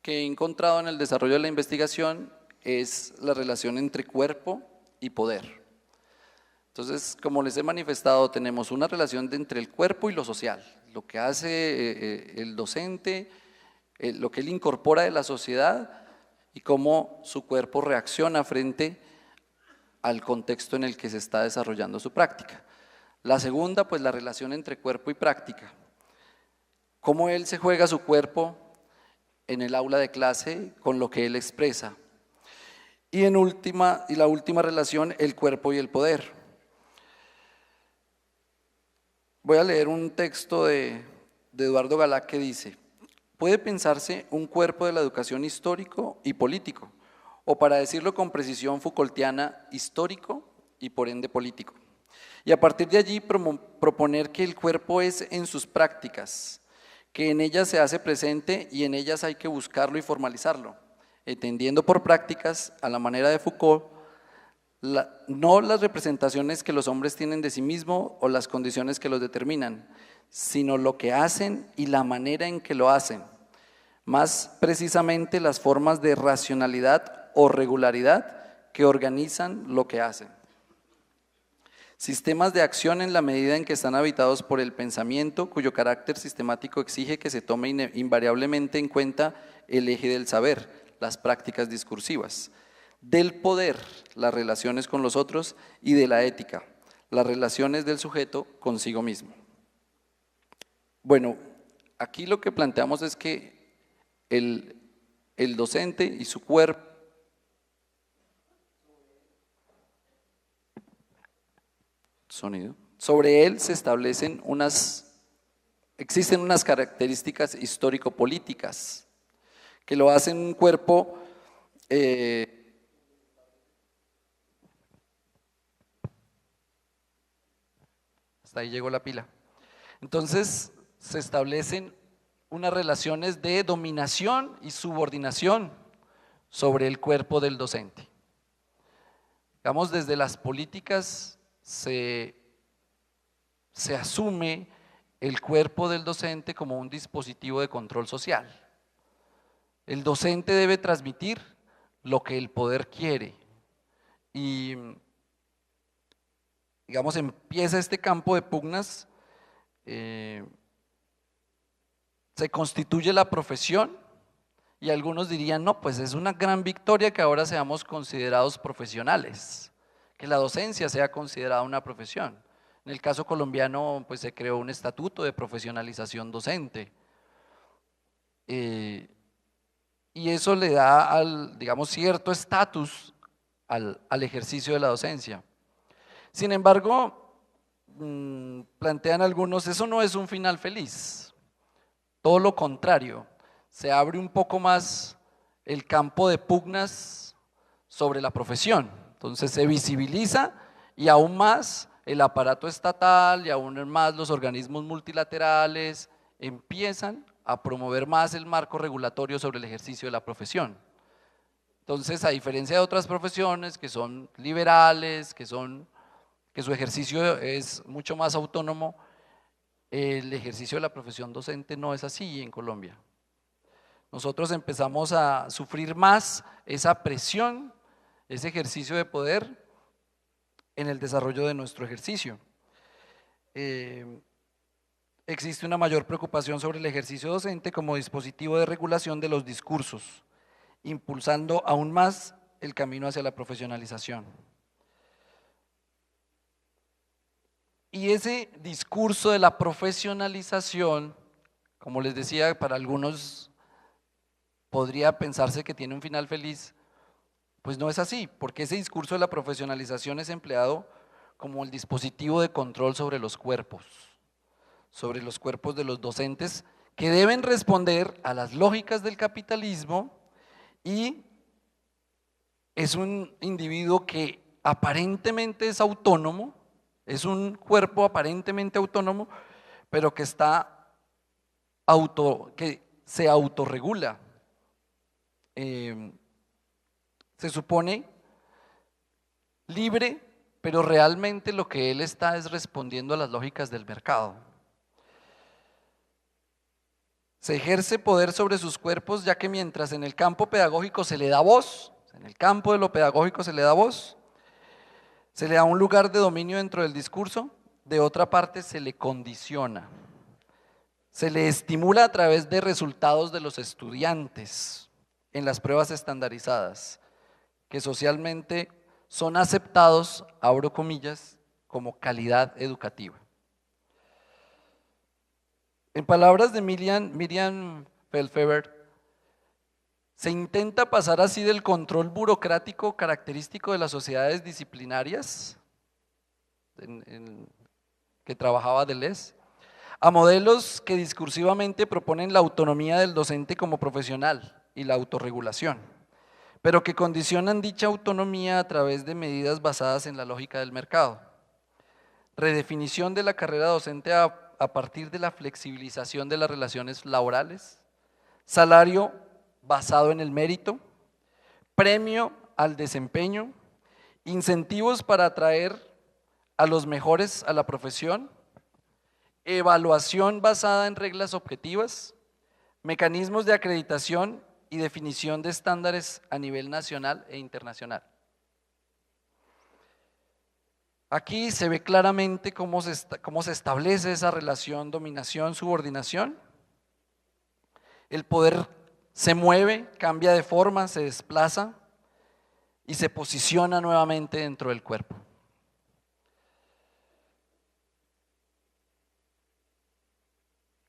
Speaker 4: que he encontrado en el desarrollo de la investigación es la relación entre cuerpo y poder. Entonces, como les he manifestado, tenemos una relación entre el cuerpo y lo social, lo que hace el docente, lo que él incorpora de la sociedad y cómo su cuerpo reacciona frente al contexto en el que se está desarrollando su práctica. La segunda, pues la relación entre cuerpo y práctica, cómo él se juega su cuerpo en el aula de clase con lo que él expresa. Y la última relación, el cuerpo y el poder. Voy a leer un texto de Eduardo Galá que dice: puede pensarse un cuerpo de la educación histórico y político, o para decirlo con precisión Foucaultiana, histórico y por ende político. Y a partir de allí proponer que el cuerpo es en sus prácticas, que en ellas se hace presente y en ellas hay que buscarlo y formalizarlo, entendiendo por prácticas, a la manera de Foucault, no las representaciones que los hombres tienen de sí mismos o las condiciones que los determinan, sino lo que hacen y la manera en que lo hacen, más precisamente las formas de racionalidad o regularidad que organizan lo que hacen. Sistemas de acción en la medida en que están habitados por el pensamiento, cuyo carácter sistemático exige que se tome invariablemente en cuenta el eje del saber, las prácticas discursivas, del poder, las relaciones con los otros, y de la ética, las relaciones del sujeto consigo mismo. Bueno, aquí lo que planteamos es que el docente y su cuerpo sobre él se establecen existen unas características histórico-políticas que lo hacen un cuerpo hasta ahí llegó la pila. Entonces se establecen unas relaciones de dominación y subordinación sobre el cuerpo del docente. Digamos, desde las políticas se asume el cuerpo del docente como un dispositivo de control social. El docente debe transmitir lo que el poder quiere y, digamos, empieza este campo de pugnas, se constituye la profesión y algunos dirían, no, pues es una gran victoria que ahora seamos considerados profesionales, que la docencia sea considerada una profesión. En el caso colombiano, pues se creó un estatuto de profesionalización docente. Y eso le da, digamos, cierto estatus al ejercicio de la docencia. Sin embargo, plantean algunos, eso no es un final feliz, todo lo contrario, se abre un poco más el campo de pugnas sobre la profesión, entonces se visibiliza y aún más el aparato estatal y aún más los organismos multilaterales empiezan a promover más el marco regulatorio sobre el ejercicio de la profesión. Entonces, a diferencia de otras profesiones que son liberales, que su ejercicio es mucho más autónomo, el ejercicio de la profesión docente no es así en Colombia. Nosotros empezamos a sufrir más esa presión, ese ejercicio de poder en el desarrollo de nuestro ejercicio. Existe una mayor preocupación sobre el ejercicio docente como dispositivo de regulación de los discursos, impulsando aún más el camino hacia la profesionalización. Y ese discurso de la profesionalización, como les decía, para algunos podría pensarse que tiene un final feliz, pues no es así, porque ese discurso de la profesionalización es empleado como el dispositivo de control sobre los cuerpos de los docentes que deben responder a las lógicas del capitalismo, y es un individuo que aparentemente es autónomo, Es un cuerpo aparentemente autónomo, pero que que se autorregula. Se supone libre, pero realmente lo que él está es respondiendo a las lógicas del mercado. Se ejerce poder sobre sus cuerpos, ya que mientras en el campo pedagógico se le da voz, en el campo de lo pedagógico se le da voz, se le da un lugar de dominio dentro del discurso, de otra parte se le condiciona, se le estimula a través de resultados de los estudiantes en las pruebas estandarizadas, que socialmente son aceptados, abro comillas, como calidad educativa. En palabras de Miriam Feldfeber, se intenta pasar así del control burocrático característico de las sociedades disciplinarias que trabajaba Deleuze, a modelos que discursivamente proponen la autonomía del docente como profesional y la autorregulación, pero que condicionan dicha autonomía a través de medidas basadas en la lógica del mercado. Redefinición de la carrera docente a partir de la flexibilización de las relaciones laborales, salario basado en el mérito, premio al desempeño, incentivos para atraer a los mejores a la profesión, evaluación basada en reglas objetivas, mecanismos de acreditación y definición de estándares a nivel nacional e internacional. Aquí se ve claramente cómo se establece esa relación dominación-subordinación. El poder se mueve, cambia de forma, se desplaza y se posiciona nuevamente dentro del cuerpo.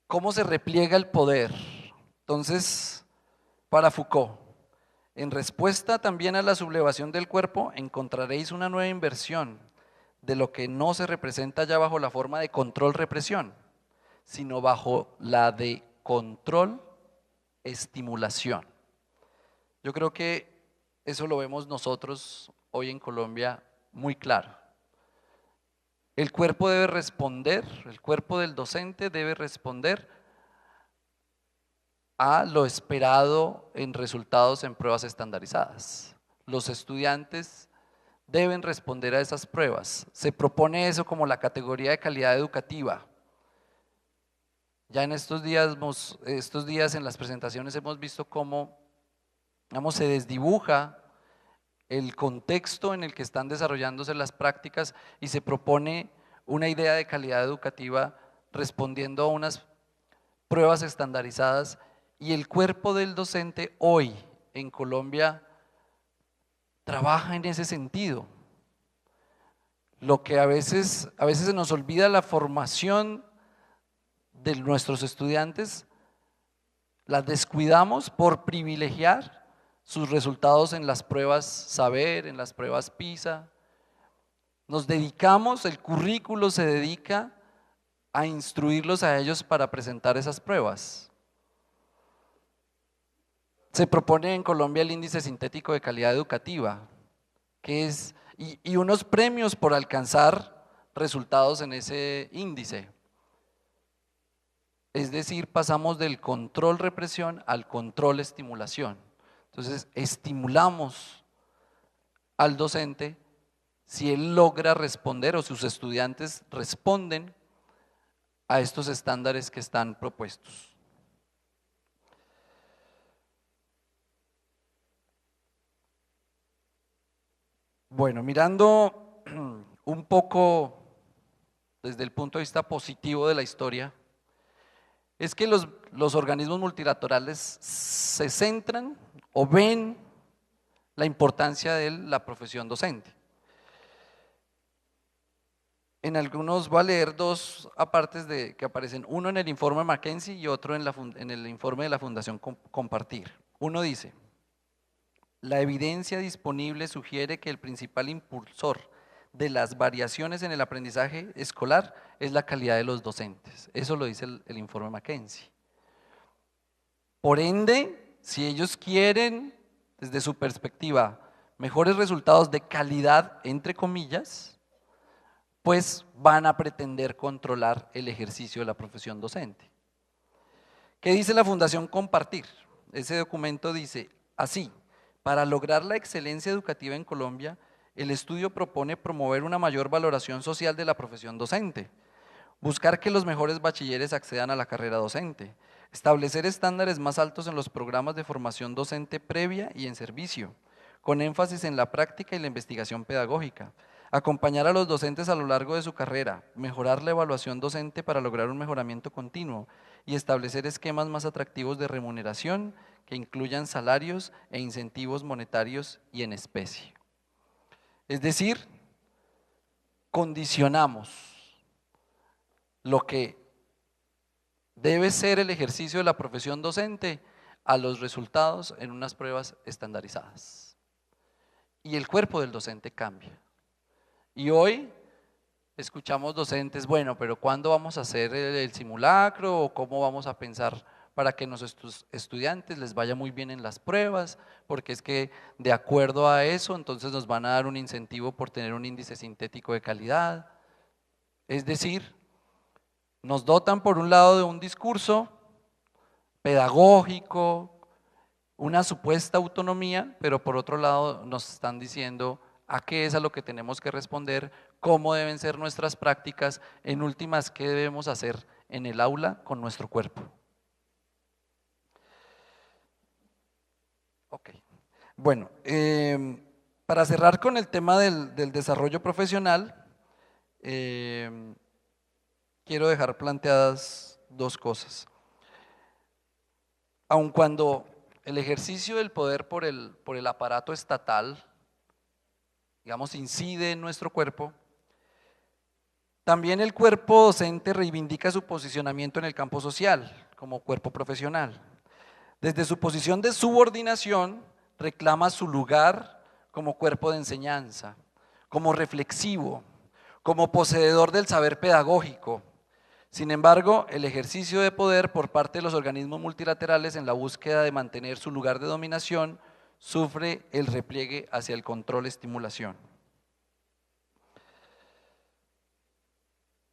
Speaker 4: ¿Cómo se repliega el poder? Entonces, para Foucault, en respuesta también a la sublevación del cuerpo, encontraréis una nueva inversión de lo que no se representa ya bajo la forma de control-represión, sino bajo la de control-estimulación. Yo creo que eso lo vemos nosotros hoy en Colombia muy claro. El cuerpo debe responder, el cuerpo del docente debe responder a lo esperado en resultados en pruebas estandarizadas. Los estudiantes deben responder a esas pruebas. Se propone eso como la categoría de calidad educativa. Ya en estos días en las presentaciones hemos visto cómo se desdibuja el contexto en el que están desarrollándose las prácticas y se propone una idea de calidad educativa respondiendo a unas pruebas estandarizadas, y el cuerpo del docente hoy en Colombia trabaja en ese sentido. Lo que a veces se nos olvida, la formación de nuestros estudiantes, la descuidamos por privilegiar sus resultados en las pruebas saber, en las pruebas PISA. Nos dedicamos, el currículo se dedica a instruirlos a ellos para presentar esas pruebas. Se propone en Colombia el índice sintético de calidad educativa, que es, y unos premios por alcanzar resultados en ese índice. Es decir, pasamos del control-represión al control-estimulación. Entonces, estimulamos al docente si él logra responder o sus estudiantes responden a estos estándares que están propuestos. Bueno, mirando un poco desde el punto de vista positivo de la historia, es que los organismos multilaterales se centran o ven la importancia de la profesión docente. En algunos voy a leer dos apartes que aparecen, uno en el informe McKinsey y otro en el informe de la Fundación Compartir. Uno dice: la evidencia disponible sugiere que el principal impulsor de las variaciones en el aprendizaje escolar es la calidad de los docentes. Eso lo dice el informe McKinsey. Por ende, si ellos quieren, desde su perspectiva, mejores resultados de calidad, entre comillas, pues van a pretender controlar el ejercicio de la profesión docente. ¿Qué dice la Fundación Compartir? Ese documento dice así: para lograr la excelencia educativa en Colombia, el estudio propone promover una mayor valoración social de la profesión docente, buscar que los mejores bachilleres accedan a la carrera docente, establecer estándares más altos en los programas de formación docente previa y en servicio, con énfasis en la práctica y la investigación pedagógica, acompañar a los docentes a lo largo de su carrera, mejorar la evaluación docente para lograr un mejoramiento continuo y establecer esquemas más atractivos de remuneración que incluyan salarios e incentivos monetarios y en especie. Es decir, condicionamos lo que debe ser el ejercicio de la profesión docente a los resultados en unas pruebas estandarizadas. Y el cuerpo del docente cambia. Y hoy escuchamos docentes, bueno, pero ¿cuándo vamos a hacer el simulacro o cómo vamos a pensar para que nuestros estudiantes les vaya muy bien en las pruebas? Porque es que de acuerdo a eso, entonces nos van a dar un incentivo por tener un índice sintético de calidad. Es decir, nos dotan por un lado de un discurso pedagógico, una supuesta autonomía, pero por otro lado nos están diciendo a qué es a lo que tenemos que responder, cómo deben ser nuestras prácticas, en últimas, qué debemos hacer en el aula con nuestro cuerpo. Ok, bueno, para cerrar con el tema del desarrollo profesional, quiero dejar planteadas dos cosas. Aun cuando el ejercicio del poder por el aparato estatal, digamos, incide en nuestro cuerpo, también el cuerpo docente reivindica su posicionamiento en el campo social, como cuerpo profesional. Desde su posición de subordinación, reclama su lugar como cuerpo de enseñanza, como reflexivo, como poseedor del saber pedagógico. Sin embargo, el ejercicio de poder por parte de los organismos multilaterales en la búsqueda de mantener su lugar de dominación sufre el repliegue hacia el control-estimulación.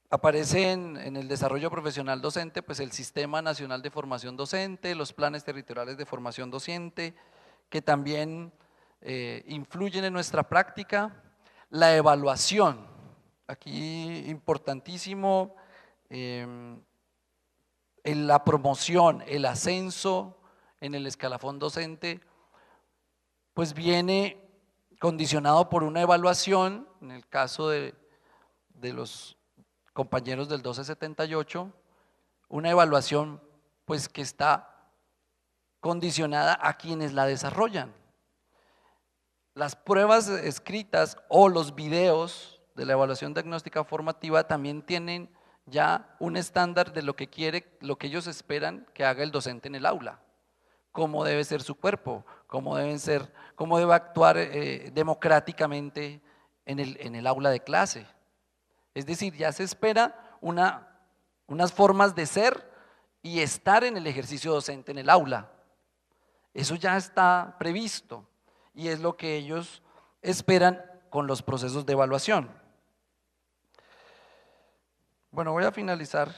Speaker 4: Aparece en el desarrollo profesional docente pues el Sistema Nacional de Formación Docente, los planes territoriales de formación docente, que también influyen en nuestra práctica, la evaluación, aquí importantísimo, en la promoción, el ascenso en el escalafón docente, pues viene condicionado por una evaluación, en el caso de los compañeros del 1278, una evaluación pues que está condicionada a quienes la desarrollan. Las pruebas escritas o los videos de la evaluación diagnóstica formativa también tienen ya un estándar de lo que ellos esperan que haga el docente en el aula, cómo debe ser su cuerpo, cómo debe actuar democráticamente en el aula de clase. Es decir, ya se espera unas formas de ser y estar en el ejercicio docente en el aula. Eso ya está previsto y es lo que ellos esperan con los procesos de evaluación. Bueno, voy a finalizar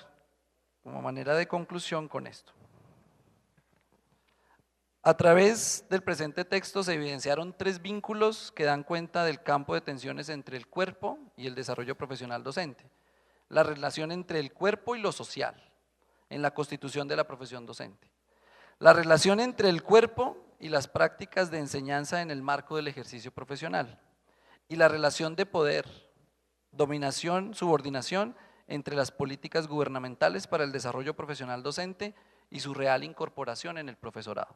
Speaker 4: como manera de conclusión con esto. A través del presente texto se evidenciaron 3 vínculos que dan cuenta del campo de tensiones entre el cuerpo y el desarrollo profesional docente. La relación entre el cuerpo y lo social en la constitución de la profesión docente. La relación entre el cuerpo y las prácticas de enseñanza en el marco del ejercicio profesional. Y la relación de poder, dominación, subordinación entre las políticas gubernamentales para el desarrollo profesional docente y su real incorporación en el profesorado.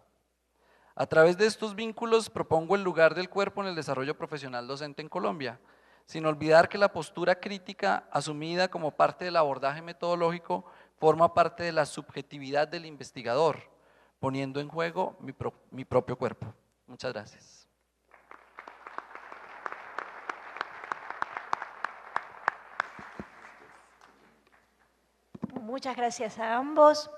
Speaker 4: A través de estos vínculos propongo el lugar del cuerpo en el desarrollo profesional docente en Colombia, sin olvidar que la postura crítica asumida como parte del abordaje metodológico forma parte de la subjetividad del investigador, poniendo en juego mi propio cuerpo. Muchas gracias.
Speaker 2: Muchas gracias a ambos.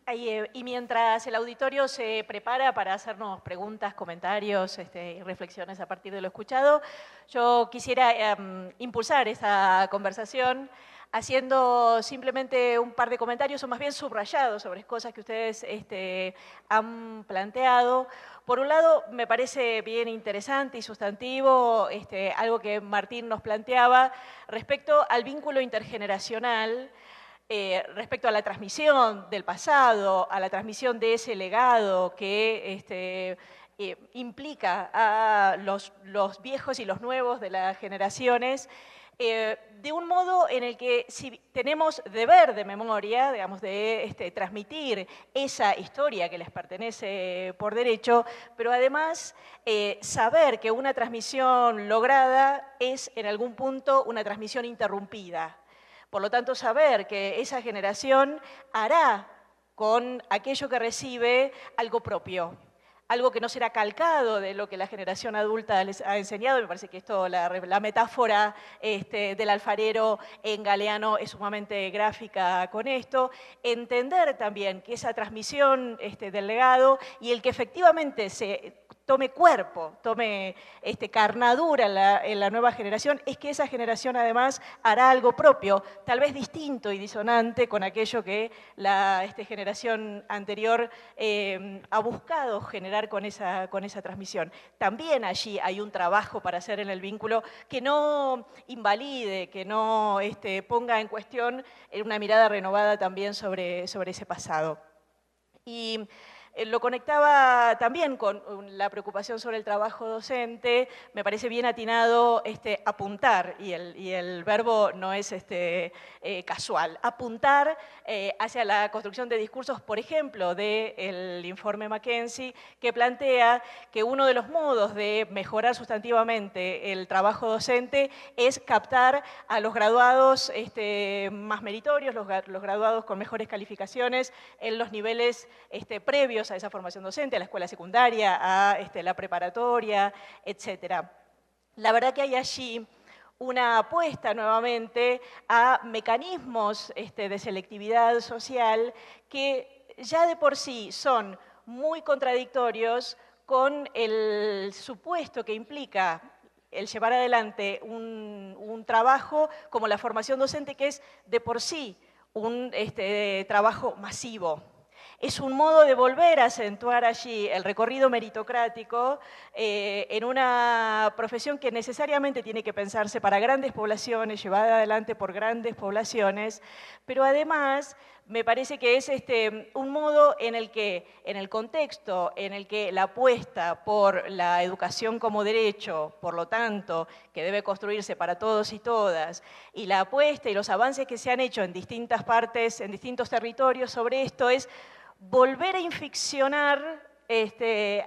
Speaker 2: Y mientras el auditorio se prepara para hacernos preguntas, comentarios y reflexiones a partir de lo escuchado, yo quisiera impulsar esta conversación haciendo simplemente un par de comentarios, o más bien subrayados sobre cosas que ustedes han planteado. Por un lado, me parece bien interesante y sustantivo algo que Martín nos planteaba respecto al vínculo intergeneracional, respecto a la transmisión del pasado, a la transmisión de ese legado que implica a los viejos y los nuevos de las generaciones, de un modo en el que si tenemos deber de memoria, digamos, de transmitir esa historia que les pertenece por derecho, pero además saber que una transmisión lograda es en algún punto una transmisión interrumpida. Por lo tanto, saber que esa generación hará con aquello que recibe algo propio, algo que no será calcado de lo que la generación adulta les ha enseñado. Me parece que esto, la metáfora del alfarero en Galeano es sumamente gráfica con esto. Entender también que esa transmisión del legado y el que efectivamente se tome cuerpo, tome carnadura en la nueva generación, es que esa generación además hará algo propio, tal vez distinto y disonante con aquello que la generación anterior ha buscado generar con esa transmisión. También allí hay un trabajo para hacer en el vínculo que no invalide, que no ponga en cuestión una mirada renovada también sobre ese pasado. Y lo conectaba también con la preocupación sobre el trabajo docente. Me parece bien atinado apuntar, y el verbo no es casual, apuntar hacia la construcción de discursos, por ejemplo, del informe McKinsey, que plantea que uno de los modos de mejorar sustantivamente el trabajo docente es captar a los graduados más meritorios, los graduados con mejores calificaciones en los niveles previos a esa formación docente, a la escuela secundaria, a la preparatoria, etc. La verdad que hay allí una apuesta nuevamente a mecanismos de selectividad social que ya de por sí son muy contradictorios con el supuesto que implica el llevar adelante un trabajo como la formación docente, que es de por sí un trabajo masivo. Es un modo de volver a acentuar allí el recorrido meritocrático en una profesión que necesariamente tiene que pensarse para grandes poblaciones, llevada adelante por grandes poblaciones, pero además me parece que es un modo en el que, en el contexto en el que la apuesta por la educación como derecho, por lo tanto, que debe construirse para todos y todas, y la apuesta y los avances que se han hecho en distintas partes, en distintos territorios sobre esto, es volver a inficcionar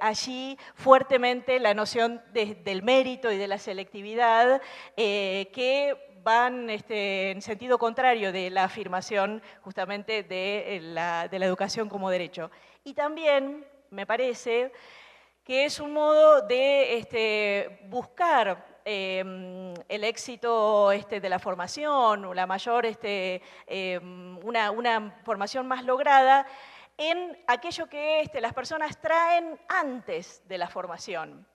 Speaker 2: allí fuertemente la noción del mérito y de la selectividad que van en sentido contrario de la afirmación justamente de la educación como derecho. Y también me parece que es un modo de buscar el éxito de la formación, o la mayor, una formación más lograda en aquello que las personas traen antes de la formación.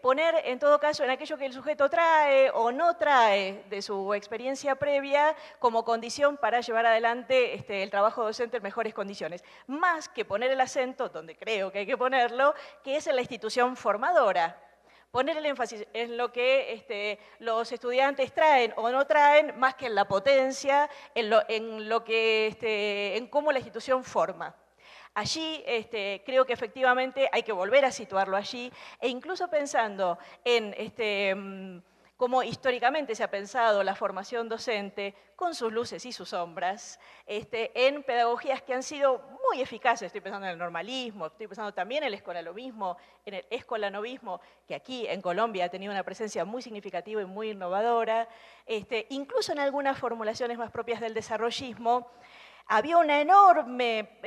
Speaker 2: Poner, en todo caso, en aquello que el sujeto trae o no trae de su experiencia previa como condición para llevar adelante el trabajo docente en mejores condiciones. Más que poner el acento, donde creo que hay que ponerlo, que es en la institución formadora. Poner el énfasis en lo que los estudiantes traen o no traen, más que en la potencia, en cómo la institución forma. Allí creo que efectivamente hay que volver a situarlo allí, e incluso pensando en cómo históricamente se ha pensado la formación docente, con sus luces y sus sombras, en pedagogías que han sido muy eficaces. Estoy pensando en el normalismo, estoy pensando también en el escolanovismo, que aquí en Colombia ha tenido una presencia muy significativa y muy innovadora, incluso en algunas formulaciones más propias del desarrollismo. Había una enorme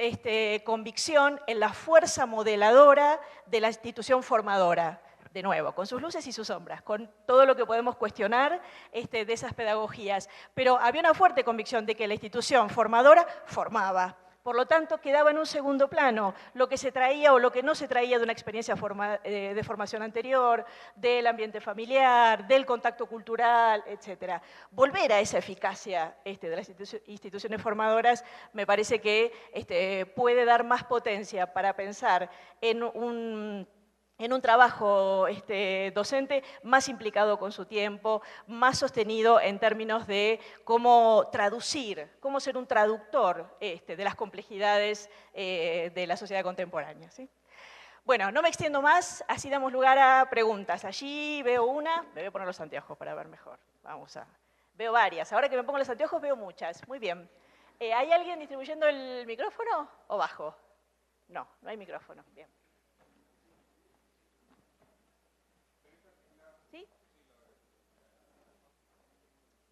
Speaker 2: convicción en la fuerza modeladora de la institución formadora, de nuevo, con sus luces y sus sombras, con todo lo que podemos cuestionar de esas pedagogías. Pero había una fuerte convicción de que la institución formadora formaba, Por lo tanto, quedaba en un segundo plano lo que se traía o lo que no se traía de una experiencia de formación anterior, del ambiente familiar, del contacto cultural, etc. Volver a esa eficacia de las instituciones formadoras me parece que puede dar más potencia para pensar en un trabajo docente más implicado con su tiempo, más sostenido en términos de cómo traducir, cómo ser un traductor de las complejidades de la sociedad contemporánea, ¿sí? Bueno, no me extiendo más, así damos lugar a preguntas. Allí veo una, me voy a poner los anteojos para ver mejor. Veo varias, ahora que me pongo los anteojos veo muchas. Muy bien. ¿Hay alguien distribuyendo el micrófono o bajo? No, no hay micrófono. Bien. ¿Sí?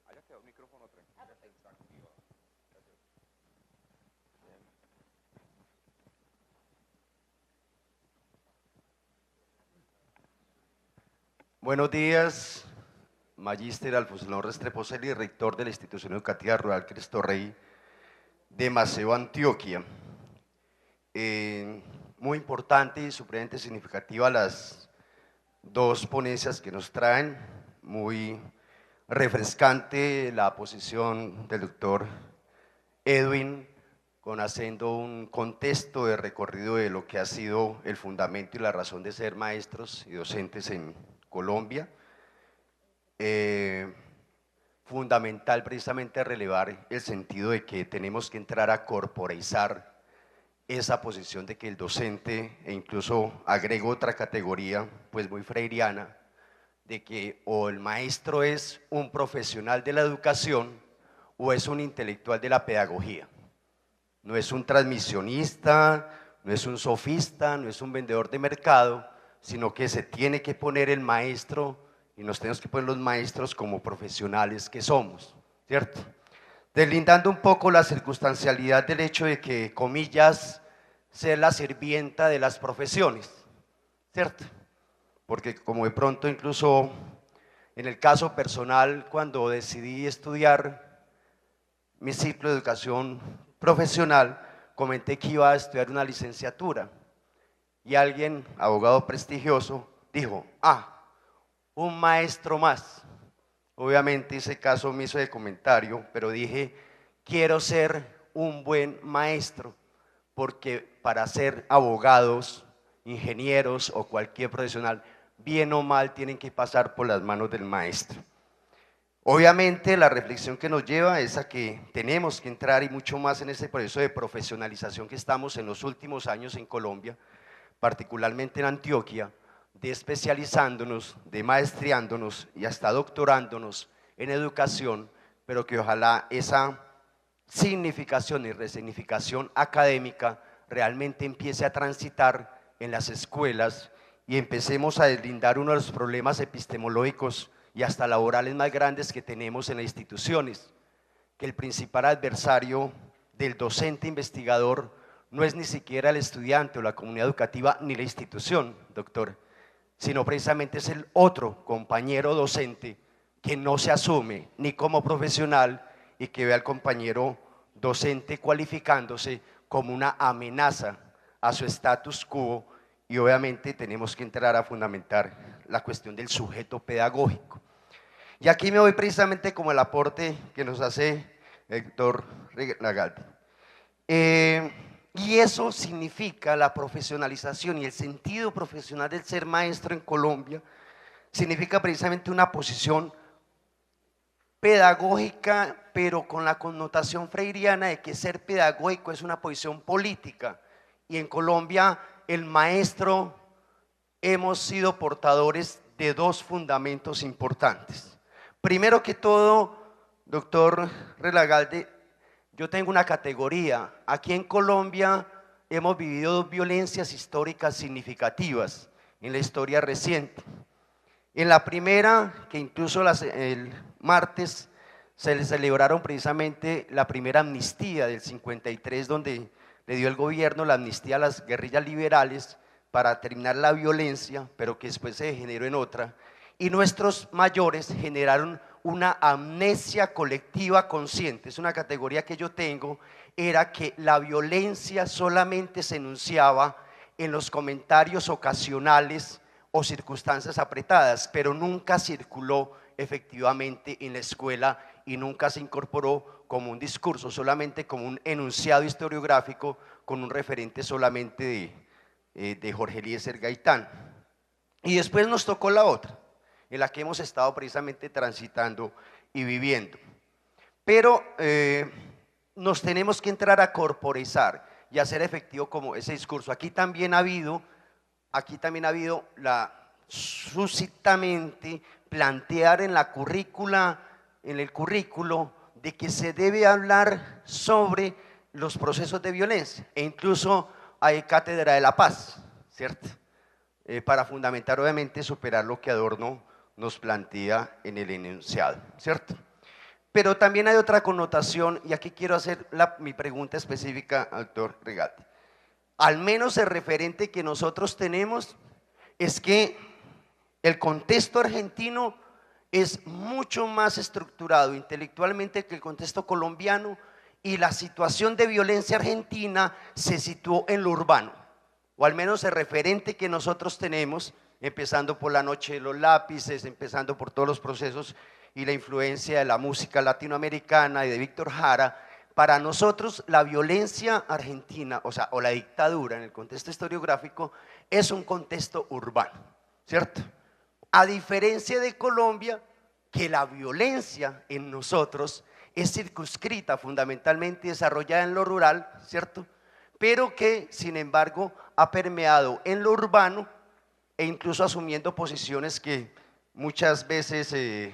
Speaker 1: Allá quedó el micrófono.
Speaker 5: Buenos días, Magíster Alfonso Restrepo Celi, rector de la Institución Educativa Rural Cristo Rey de Maceo, Antioquia. Muy importante y supremamente significativa las dos ponencias que nos traen, muy refrescante la posición del doctor Edwin, haciendo un contexto de recorrido de lo que ha sido el fundamento y la razón de ser maestros y docentes en Colombia. Fundamental precisamente relevar el sentido de que tenemos que entrar a corporeizar esa posición de que el docente, e incluso agrego otra categoría, pues muy freiriana, de que o el maestro es un profesional de la educación o es un intelectual de la pedagogía. No es un transmisionista, no es un sofista, no es un vendedor de mercado, sino que se tiene que poner el maestro y nos tenemos que poner los maestros como profesionales que somos, ¿cierto? Deslindando un poco la circunstancialidad del hecho de que, comillas, ser la sirvienta de las profesiones, ¿cierto? Porque como de pronto incluso en el caso personal, cuando decidí estudiar mi ciclo de educación profesional, comenté que iba a estudiar una licenciatura y alguien, abogado prestigioso, dijo, un maestro más. Obviamente hice caso omiso de comentario, pero dije, quiero ser un buen maestro, porque para ser abogados, ingenieros o cualquier profesional, bien o mal, tienen que pasar por las manos del maestro. Obviamente la reflexión que nos lleva es a que tenemos que entrar y mucho más en ese proceso de profesionalización que estamos en los últimos años en Colombia, particularmente en Antioquia, de especializándonos, de maestriándonos y hasta doctorándonos en educación, pero que ojalá esa significación y resignificación académica realmente empiece a transitar en las escuelas y empecemos a deslindar uno de los problemas epistemológicos y hasta laborales más grandes que tenemos en las instituciones, que el principal adversario del docente investigador no es ni siquiera el estudiante o la comunidad educativa ni la institución, doctor, sino precisamente es el otro compañero docente que no se asume ni como profesional y que ve al compañero docente cualificándose como una amenaza a su status quo, y obviamente tenemos que entrar a fundamentar la cuestión del sujeto pedagógico. Y aquí me voy precisamente como el aporte que nos hace el doctor Lagalde. Y eso significa la profesionalización y el sentido profesional del ser maestro en Colombia, significa precisamente una posición pedagógica, pero con la connotación freiriana de que ser pedagógico es una posición política. Y en Colombia el maestro hemos sido portadores de dos fundamentos importantes. Primero que todo, doctor Relagalde, yo tengo una categoría. Aquí en Colombia hemos vivido dos violencias históricas significativas en la historia reciente. En la primera, que incluso el martes se le celebraron precisamente la primera amnistía del 53, donde le dio el gobierno la amnistía a las guerrillas liberales para terminar la violencia, pero que después se degeneró en otra, y nuestros mayores generaron una amnesia colectiva consciente. Es una categoría que yo tengo, era que la violencia solamente se enunciaba en los comentarios ocasionales o circunstancias apretadas, pero nunca circuló efectivamente en la escuela y nunca se incorporó como un discurso, solamente como un enunciado historiográfico con un referente solamente de Jorge Eliezer Gaitán. Y después nos tocó la otra, en la que hemos estado precisamente transitando y viviendo. Pero nos tenemos que entrar a corporizar y hacer efectivo como ese discurso. Aquí también ha habido la súcitamente plantear en la currícula, en el currículo, de que se debe hablar sobre los procesos de violencia, e incluso hay cátedra de la paz, ¿cierto? Para fundamentar obviamente superar lo que Adorno nos plantea en el enunciado, ¿cierto? Pero también hay otra connotación, y aquí quiero hacer mi pregunta específica al doctor Regalde. Al menos el referente que nosotros tenemos es que el contexto argentino es mucho más estructurado intelectualmente que el contexto colombiano, y la situación de violencia argentina se situó en lo urbano, o al menos el referente que nosotros tenemos, empezando por La Noche de los Lápices, empezando por todos los procesos y la influencia de la música latinoamericana y de Víctor Jara. Para nosotros la violencia argentina, o la dictadura en el contexto historiográfico, es un contexto urbano, ¿cierto? A diferencia de Colombia, que la violencia en nosotros es circunscrita, fundamentalmente desarrollada en lo rural, ¿cierto? Pero que, sin embargo, ha permeado en lo urbano, e incluso asumiendo posiciones que muchas veces se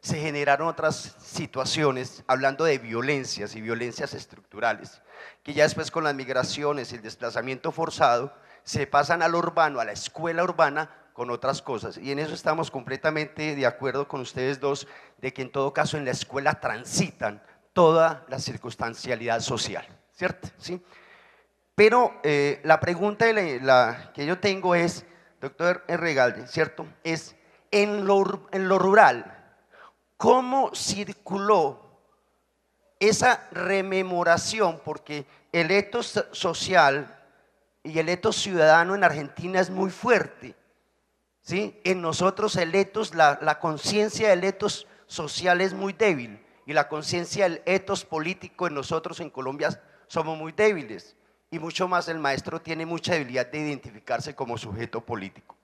Speaker 5: generaron otras situaciones, hablando de violencias y violencias estructurales, que ya después con las migraciones y el desplazamiento forzado se pasan al urbano, a la escuela urbana, con otras cosas. Y en eso estamos completamente de acuerdo con ustedes dos, de que en todo caso en la escuela transitan toda la circunstancialidad social, ¿cierto? ¿Sí? Pero la pregunta que yo tengo es, doctor Regalde, ¿cierto? Es en lo rural, ¿cómo circuló esa rememoración? Porque el etos social y el etos ciudadano en Argentina es muy fuerte, ¿sí? En nosotros el etos, la conciencia del etos social es muy débil, y la conciencia del etos político en nosotros en Colombia somos muy débiles, y mucho más el maestro tiene mucha debilidad de identificarse como sujeto político.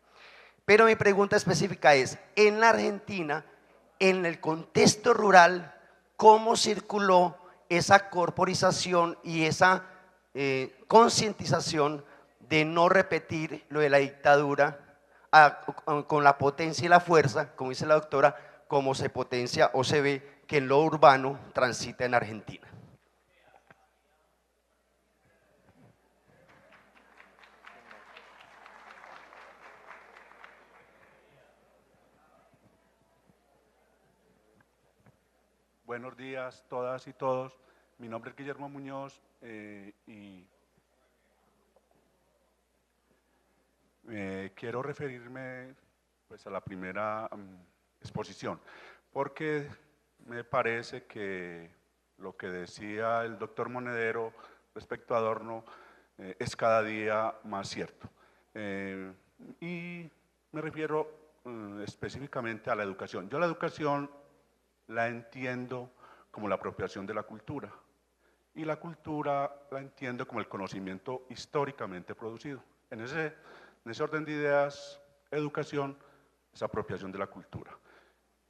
Speaker 5: Pero mi pregunta específica es, en la Argentina, en el contexto rural, ¿cómo circuló esa corporización y esa concientización de no repetir lo de la dictadura con la potencia y la fuerza, como dice la doctora, como se potencia o se ve que en lo urbano transita en Argentina?
Speaker 6: Buenos días todas y todos. Mi nombre es Guillermo Muñoz y quiero referirme pues, a la primera exposición, porque me parece que lo que decía el doctor Monedero respecto a Adorno es cada día más cierto. Y me refiero específicamente a la educación. Yo la educación la entiendo como la apropiación de la cultura, y la cultura la entiendo como el conocimiento históricamente producido. En ese orden de ideas, educación es apropiación de la cultura,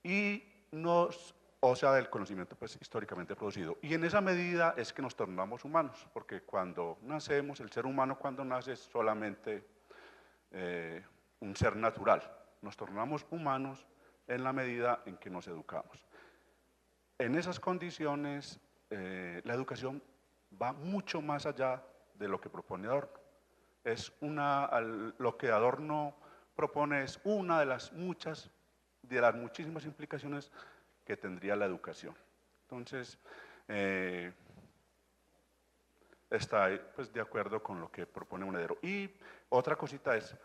Speaker 6: y del conocimiento pues, históricamente producido. Y en esa medida es que nos tornamos humanos, porque cuando nacemos, el ser humano cuando nace es solamente un ser natural. Nos tornamos humanos en la medida en que nos educamos. En esas condiciones, la educación va mucho más allá de lo que propone Adorno. Lo que Adorno propone es una de las muchísimas implicaciones que tendría la educación. Entonces, está pues, de acuerdo con lo que propone Monedero. Y otra cosita es,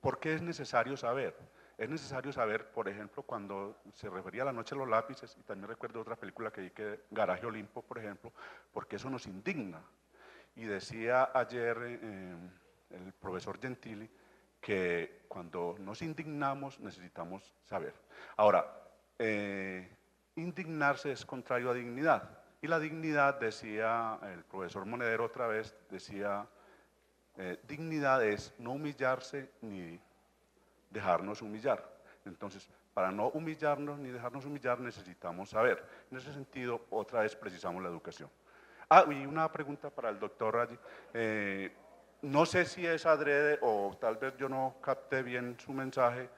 Speaker 6: ¿por qué es necesario saber? Es necesario saber, por ejemplo, cuando se refería a La Noche de los Lápices, y también recuerdo otra película que vi, que Garaje Olimpo, por ejemplo, porque eso nos indigna. Y decía ayer el profesor Gentili que cuando nos indignamos necesitamos saber. Ahora, indignarse es contrario a dignidad. Y la dignidad, decía el profesor Monedero otra vez, decía, dignidad es no humillarse ni dejarnos humillar. Entonces, para no humillarnos ni dejarnos humillar necesitamos saber. En ese sentido, otra vez precisamos la educación. Ah, y una pregunta para el doctor Raggi. No sé si es adrede o tal vez yo no capté bien su mensaje.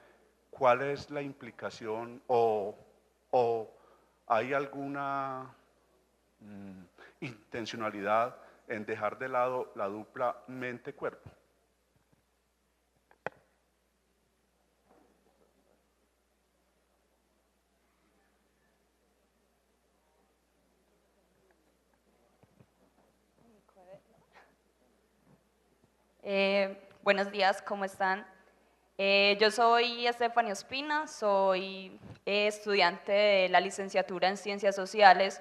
Speaker 6: ¿Cuál es la implicación o hay alguna intencionalidad en dejar de lado la dupla mente-cuerpo?
Speaker 7: Buenos días, ¿cómo están? Yo soy Estefanía Ospina, soy estudiante de la licenciatura en Ciencias Sociales.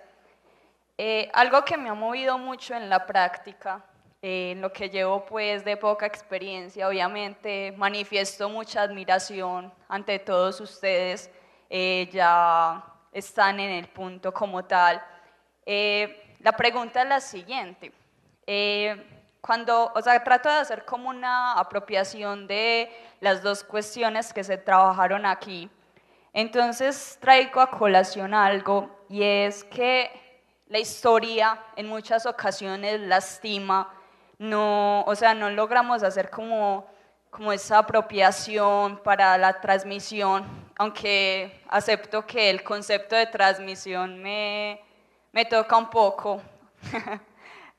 Speaker 7: Algo que me ha movido mucho en la práctica, en lo que llevo pues de poca experiencia, obviamente manifiesto mucha admiración ante todos ustedes, ya están en el punto como tal. La pregunta es la siguiente. Trato de hacer como una apropiación de las dos cuestiones que se trabajaron aquí. Entonces traigo a colación algo, y es que la historia en muchas ocasiones lastima, no logramos hacer como esa apropiación para la transmisión, aunque acepto que el concepto de transmisión me toca un poco.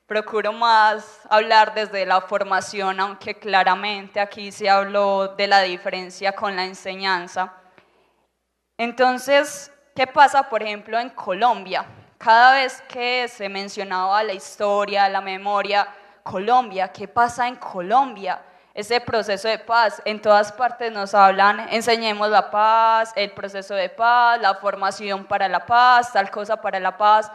Speaker 7: Procuro más hablar desde la formación, aunque claramente aquí se habló de la diferencia con la enseñanza. Entonces, ¿qué pasa, por ejemplo, en Colombia? Cada vez que se mencionaba la historia, la memoria, Colombia, ¿qué pasa en Colombia? Ese proceso de paz, en todas partes nos hablan, enseñemos la paz, el proceso de paz, la formación para la paz, tal cosa para la paz.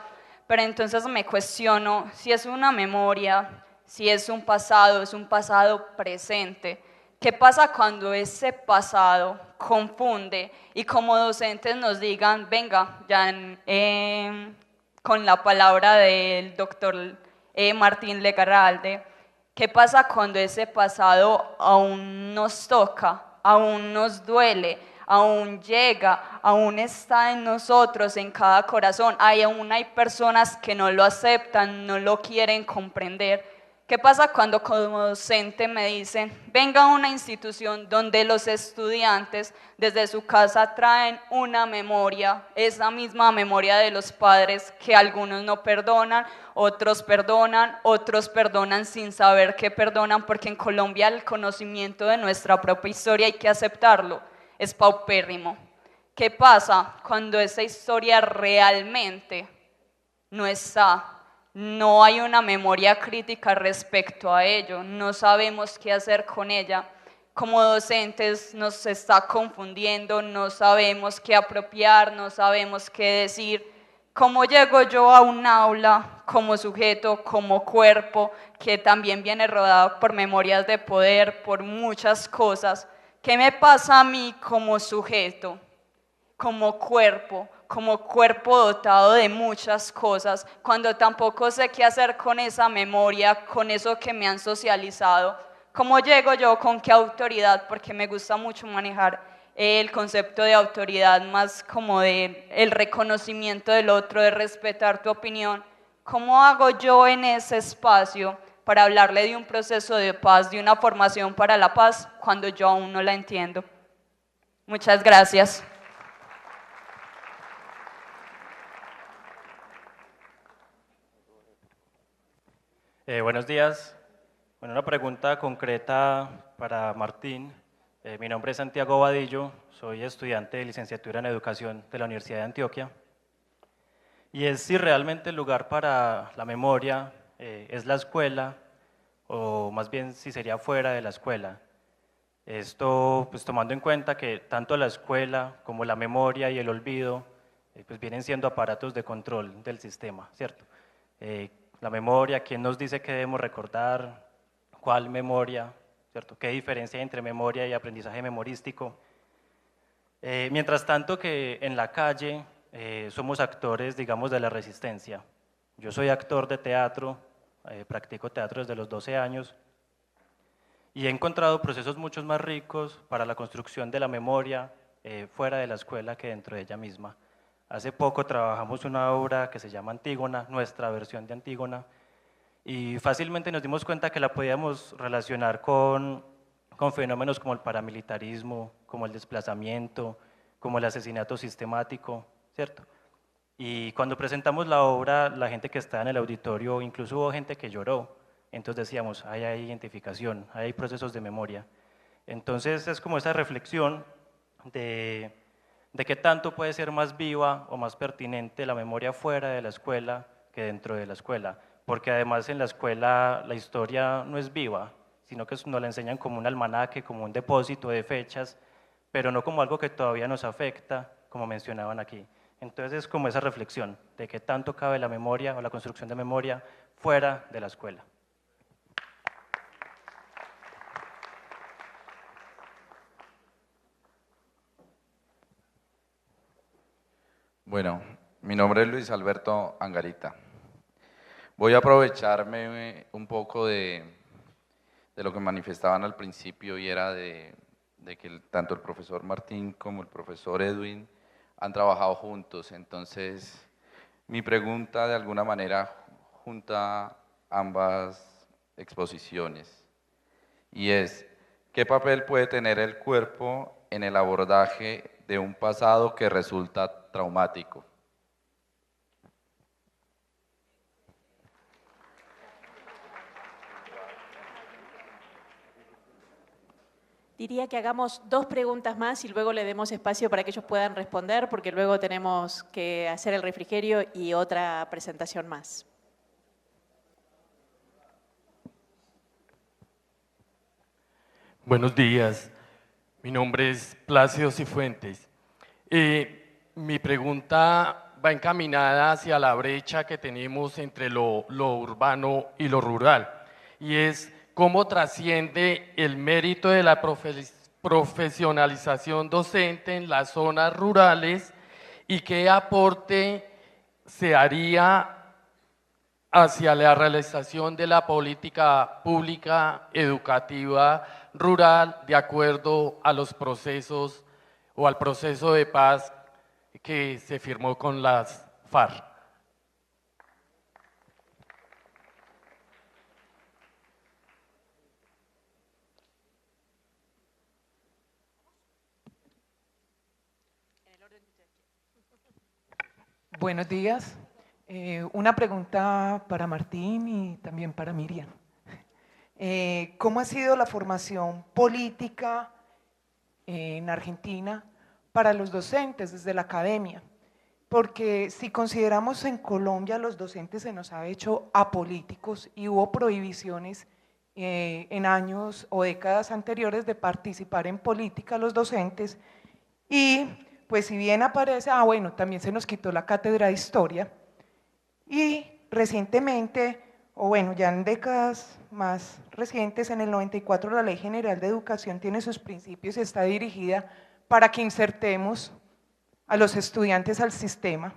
Speaker 7: Pero entonces me cuestiono si es una memoria, si es un pasado presente. ¿Qué pasa cuando ese pasado confunde y como docentes nos digan, venga, ya con la palabra del doctor Martín Legarralde, qué pasa cuando ese pasado aún nos toca, aún nos duele, aún llega, aún está en nosotros, en cada corazón? Aún hay personas que no lo aceptan, no lo quieren comprender. ¿Qué pasa cuando como docente me dicen, venga a una institución donde los estudiantes desde su casa traen una memoria, esa misma memoria de los padres que algunos no perdonan, otros perdonan sin saber que perdonan, porque en Colombia el conocimiento de nuestra propia historia hay que aceptarlo, es paupérrimo? ¿Qué pasa cuando esa historia realmente no está? No hay una memoria crítica respecto a ello, no sabemos qué hacer con ella. Como docentes nos está confundiendo, no sabemos qué apropiar, no sabemos qué decir. ¿Cómo llego yo a un aula como sujeto, como cuerpo, que también viene rodado por memorias de poder, por muchas cosas? ¿Qué me pasa a mí como sujeto, como cuerpo dotado de muchas cosas, cuando tampoco sé qué hacer con esa memoria, con eso que me han socializado? ¿Cómo llego yo, con qué autoridad? Porque me gusta mucho manejar el concepto de autoridad, más como de el reconocimiento del otro, de respetar tu opinión. ¿Cómo hago yo en ese espacio para hablarle de un proceso de paz, de una formación para la paz, cuando yo aún no la entiendo? Muchas gracias.
Speaker 8: Buenos días. Bueno, una pregunta concreta para Martín. Mi nombre es Santiago Vadillo, soy estudiante de licenciatura en Educación de la Universidad de Antioquia. Y es si realmente el lugar para la memoria es la escuela, o más bien si sería fuera de la escuela. Esto pues tomando en cuenta que tanto la escuela como la memoria y el olvido pues vienen siendo aparatos de control del sistema, ¿cierto? La memoria, ¿quién nos dice que debemos recordar? ¿Cuál memoria? ¿Cierto? ¿Qué diferencia hay entre memoria y aprendizaje memorístico? Mientras tanto que en la calle somos actores, digamos, de la resistencia. Yo soy actor de teatro, practico teatro desde los 12 años y he encontrado procesos mucho más ricos para la construcción de la memoria fuera de la escuela que dentro de ella misma. Hace poco trabajamos una obra que se llama Antígona, nuestra versión de Antígona, y fácilmente nos dimos cuenta que la podíamos relacionar con fenómenos como el paramilitarismo, como el desplazamiento, como el asesinato sistemático, ¿cierto? Y cuando presentamos la obra, la gente que estaba en el auditorio, incluso hubo gente que lloró, entonces decíamos, ahí hay identificación, ahí hay procesos de memoria. Entonces es como esa reflexión de qué tanto puede ser más viva o más pertinente la memoria fuera de la escuela que dentro de la escuela, porque además en la escuela la historia no es viva, sino que nos la enseñan como un almanaque, como un depósito de fechas, pero no como algo que todavía nos afecta, como mencionaban aquí. Entonces es como esa reflexión de qué tanto cabe la memoria o la construcción de memoria fuera de la escuela.
Speaker 9: Bueno, mi nombre es Luis Alberto Angarita. Voy a aprovecharme un poco de lo que manifestaban al principio y era de que tanto el profesor Martín como el profesor Edwin han trabajado juntos. Entonces, mi pregunta de alguna manera junta ambas exposiciones y es, ¿qué papel puede tener el cuerpo en el abordaje de un pasado que resulta traumático?
Speaker 2: Diría que hagamos 2 preguntas más y luego le demos espacio para que ellos puedan responder, porque luego tenemos que hacer el refrigerio y otra presentación más.
Speaker 10: Buenos días, mi nombre es Plácido Cifuentes. Mi pregunta va encaminada hacia la brecha que tenemos entre lo urbano y lo rural, y es cómo trasciende el mérito de la profesionalización docente en las zonas rurales y qué aporte se haría hacia la realización de la política pública educativa rural de acuerdo a los procesos o al proceso de paz que se firmó con las FARC.
Speaker 11: Buenos días. Una pregunta para Martín y también para Miriam. ¿Cómo ha sido la formación política en Argentina para los docentes desde la academia? Porque si consideramos en Colombia los docentes se nos ha hecho apolíticos y hubo prohibiciones en años o décadas anteriores de participar en política los docentes y pues si bien aparece, bueno, también se nos quitó la cátedra de historia y recientemente, o bueno, ya en décadas más recientes, en el 94 la Ley General de Educación tiene sus principios y está dirigida para que insertemos a los estudiantes al sistema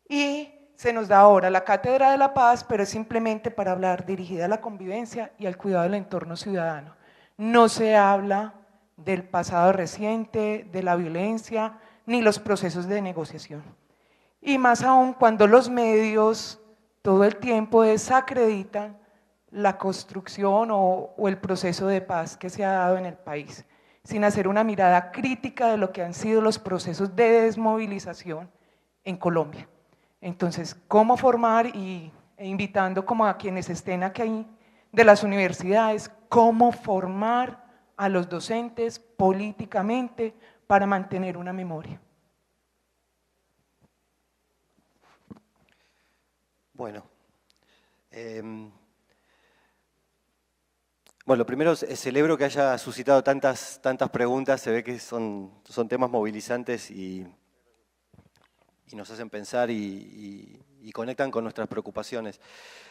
Speaker 11: y se nos da ahora la Cátedra de la Paz, pero es simplemente para hablar dirigida a la convivencia y al cuidado del entorno ciudadano. No se habla del pasado reciente, de la violencia, ni los procesos de negociación. Y más aún cuando los medios todo el tiempo desacreditan la construcción o el proceso de paz que se ha dado en el país, sin hacer una mirada crítica de lo que han sido los procesos de desmovilización en Colombia. Entonces, ¿cómo formar e invitando como a quienes estén aquí de las universidades, cómo formar a los docentes políticamente para mantener una memoria?
Speaker 3: Bueno, Bueno, lo primero, celebro que haya suscitado tantas preguntas, se ve que son temas movilizantes y nos hacen pensar y conectan con nuestras preocupaciones.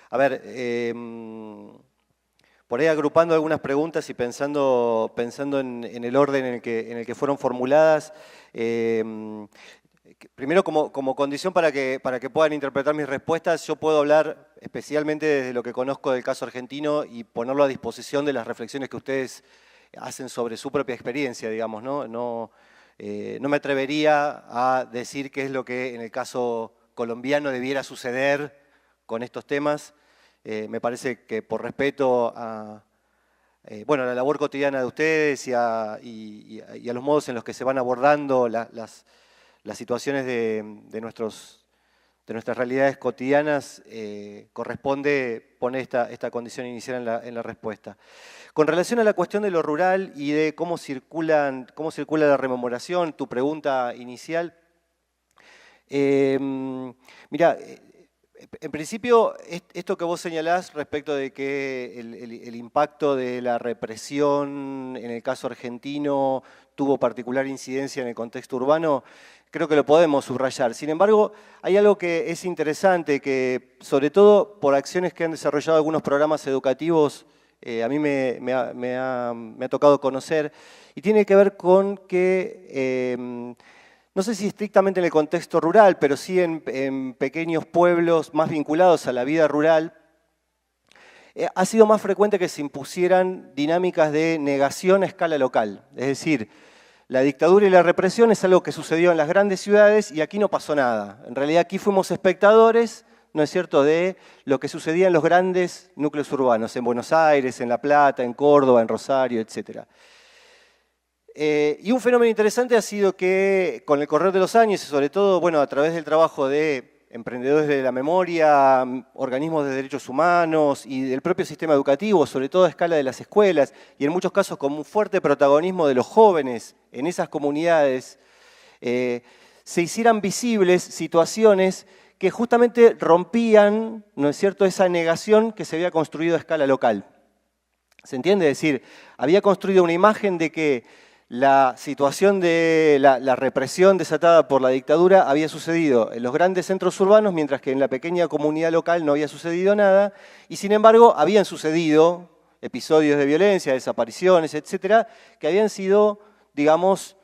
Speaker 3: A ver, por ahí agrupando algunas preguntas y pensando en el orden en el que fueron formuladas, primero como condición para que puedan interpretar mis respuestas, yo puedo hablar especialmente desde lo que conozco del caso argentino y ponerlo a disposición de las reflexiones que ustedes hacen sobre su propia experiencia, digamos, ¿no? No me atrevería a decir qué es lo que en el caso colombiano debiera suceder con estos temas. Me parece que por respeto a la labor cotidiana de ustedes y a los modos en los que se van abordando las situaciones de nuestras realidades cotidianas, corresponde poner esta condición inicial en la respuesta. Con relación a la cuestión de lo rural y de cómo circula la rememoración, tu pregunta inicial, mira, en principio, esto que vos señalás respecto de que el impacto de la represión en el caso argentino tuvo particular incidencia en el contexto urbano, creo que lo podemos subrayar. Sin embargo, hay algo que es interesante, que sobre todo por acciones que han desarrollado algunos programas educativos, a mí me ha tocado conocer, y tiene que ver con que, no sé si estrictamente en el contexto rural, pero sí en pequeños pueblos más vinculados a la vida rural, ha sido más frecuente que se impusieran dinámicas de negación a escala local. Es decir, la dictadura y la represión es algo que sucedió en las grandes ciudades y aquí no pasó nada. En realidad aquí fuimos espectadores, ¿no es cierto?, de lo que sucedía en los grandes núcleos urbanos, en Buenos Aires, en La Plata, en Córdoba, en Rosario, etc. Y un fenómeno interesante ha sido que con el correr de los años y sobre todo, bueno, a través del trabajo de emprendedores de la memoria, organismos de derechos humanos y del propio sistema educativo, sobre todo a escala de las escuelas, y en muchos casos con un fuerte protagonismo de los jóvenes en esas comunidades, se hicieran visibles situaciones que justamente rompían, ¿no es cierto?, esa negación que se había construido a escala local. ¿Se entiende? Es decir, había construido una imagen de que la situación de la represión desatada por la dictadura había sucedido en los grandes centros urbanos, mientras que en la pequeña comunidad local no había sucedido nada, y sin embargo habían sucedido episodios de violencia, desapariciones, etcétera, que habían sido, digamos,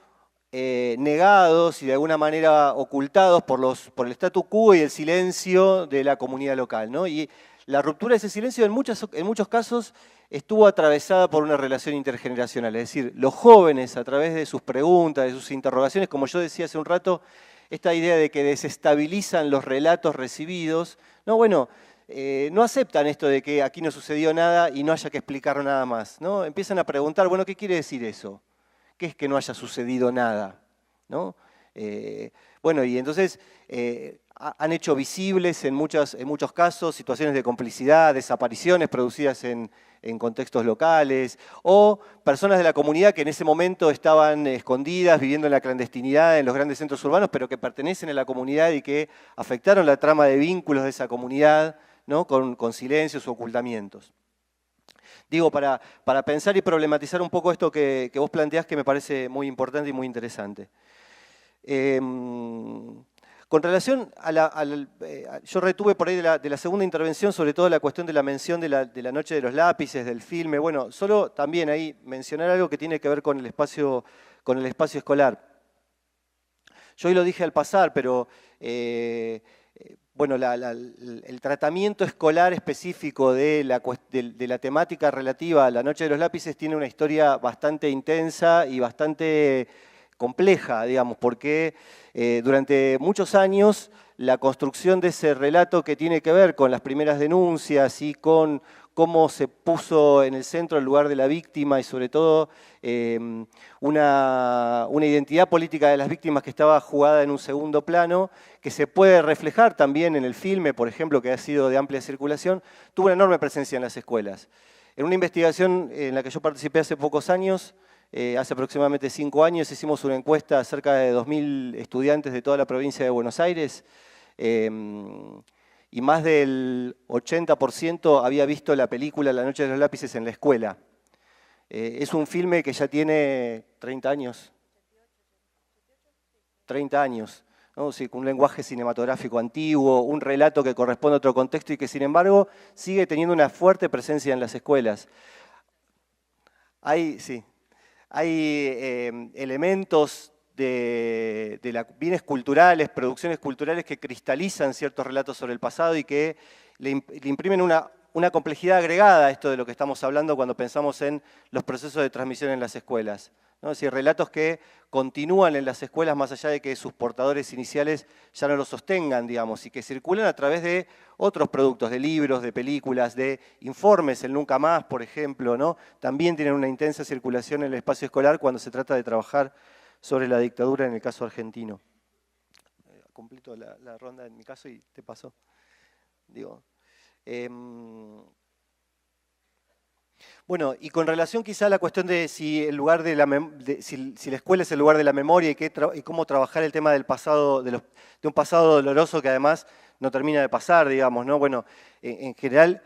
Speaker 3: negados y de alguna manera ocultados por el statu quo y el silencio de la comunidad local, ¿no? Y la ruptura de ese silencio en muchos casos estuvo atravesada por una relación intergeneracional, es decir, los jóvenes a través de sus preguntas, de sus interrogaciones, como yo decía hace un rato, esta idea de que desestabilizan los relatos recibidos, no, bueno, no aceptan esto de que aquí no sucedió nada y no haya que explicar nada más, ¿no? Empiezan a preguntar, bueno, ¿qué quiere decir eso? ¿Qué es que no haya sucedido nada? ¿No? Bueno, y entonces han hecho visibles en muchos casos situaciones de complicidad, desapariciones producidas en contextos locales, o personas de la comunidad que en ese momento estaban escondidas, viviendo en la clandestinidad en los grandes centros urbanos, pero que pertenecen a la comunidad y que afectaron la trama de vínculos de esa comunidad, ¿no?, con silencios o ocultamientos. Digo, para pensar y problematizar un poco esto que vos planteás, que me parece muy importante y muy interesante. Con relación yo retuve por ahí de la segunda intervención, sobre todo la cuestión de la mención de la Noche de los Lápices, del filme. Bueno, solo también ahí mencionar algo que tiene que ver con el espacio escolar. Yo hoy lo dije al pasar, pero bueno, el tratamiento escolar específico de la temática relativa a la Noche de los Lápices tiene una historia bastante intensa y bastante compleja, digamos, porque durante muchos años la construcción de ese relato que tiene que ver con las primeras denuncias y con cómo se puso en el centro el lugar de la víctima y sobre todo una identidad política de las víctimas que estaba jugada en un segundo plano, que se puede reflejar también en el filme, por ejemplo, que ha sido de amplia circulación, tuvo una enorme presencia en las escuelas. En una investigación en la que yo participé hace pocos años, hace aproximadamente 5 años, hicimos una encuesta a cerca de 2.000 estudiantes de toda la provincia de Buenos Aires, y más del 80% había visto la película La Noche de los Lápices en la escuela. Es un filme que ya tiene 30 años. 30 años. ¿No? Sí, con un lenguaje cinematográfico antiguo, un relato que corresponde a otro contexto y que sin embargo sigue teniendo una fuerte presencia en las escuelas. Hay elementos de bienes culturales, producciones culturales que cristalizan ciertos relatos sobre el pasado y que le imprimen una complejidad agregada a esto de lo que estamos hablando cuando pensamos en los procesos de transmisión en las escuelas, ¿no? Es decir, relatos que continúan en las escuelas más allá de que sus portadores iniciales ya no los sostengan, digamos, y que circulan a través de otros productos, de libros, de películas, de informes, el Nunca Más, por ejemplo, ¿no? También tienen una intensa circulación en el espacio escolar cuando se trata de trabajar sobre la dictadura en el caso argentino. Completo la ronda en mi caso y te paso. Digo, bueno, y con relación quizá a la cuestión de si el lugar si la escuela es el lugar de la memoria y cómo trabajar el tema del pasado, de un pasado doloroso que además no termina de pasar, digamos, ¿no? Bueno, en general,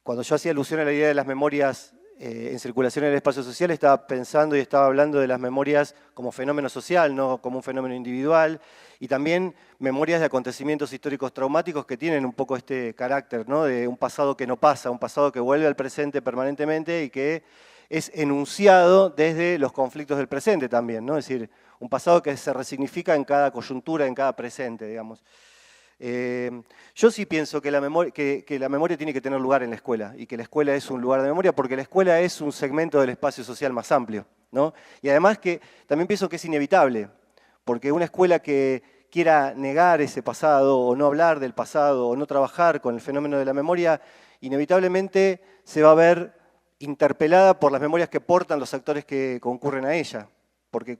Speaker 3: cuando yo hacía alusión a la idea de las memorias en circulación en el espacio social, estaba pensando y estaba hablando de las memorias como fenómeno social, no como un fenómeno individual, y también memorias de acontecimientos históricos traumáticos que tienen un poco este carácter, ¿no? De un pasado que no pasa, un pasado que vuelve al presente permanentemente y que es enunciado desde los conflictos del presente también, ¿no? Es decir, un pasado que se resignifica en cada coyuntura, en cada presente, digamos. Yo sí pienso que la memoria tiene que tener lugar en la escuela y que la escuela es un lugar de memoria porque la escuela es un segmento del espacio social más amplio, ¿no? Y además que también pienso que es inevitable, porque una escuela que quiera negar ese pasado o no hablar del pasado o no trabajar con el fenómeno de la memoria, inevitablemente se va a ver interpelada por las memorias que portan los actores que concurren a ella. Porque,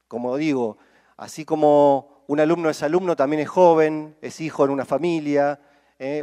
Speaker 3: como digo, así como un alumno es alumno, también es joven, es hijo en una familia,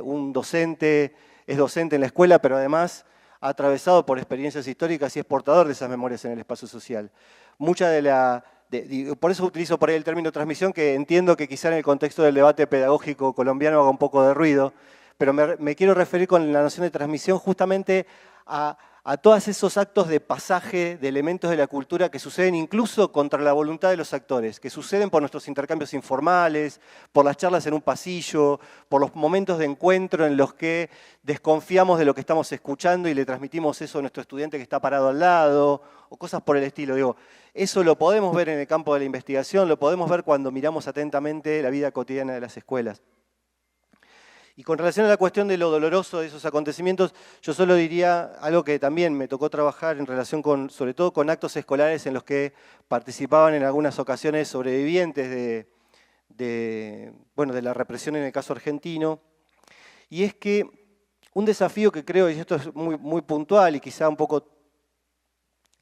Speaker 3: un docente es docente en la escuela, pero además ha atravesado por experiencias históricas y es portador de esas memorias en el espacio social. Por eso utilizo por ahí el término transmisión, que entiendo que quizá en el contexto del debate pedagógico colombiano haga un poco de ruido, pero me quiero referir con la noción de transmisión justamente a todos esos actos de pasaje de elementos de la cultura que suceden incluso contra la voluntad de los actores, que suceden por nuestros intercambios informales, por las charlas en un pasillo, por los momentos de encuentro en los que desconfiamos de lo que estamos escuchando y le transmitimos eso a nuestro estudiante que está parado al lado, o cosas por el estilo. Digo, eso lo podemos ver en el campo de la investigación, lo podemos ver cuando miramos atentamente la vida cotidiana de las escuelas. Y con relación a la cuestión de lo doloroso de esos acontecimientos, yo solo diría algo que también me tocó trabajar en relación sobre todo con actos escolares en los que participaban en algunas ocasiones sobrevivientes de la represión en el caso argentino. Y es que un desafío que creo, y esto es muy, muy puntual y quizá un poco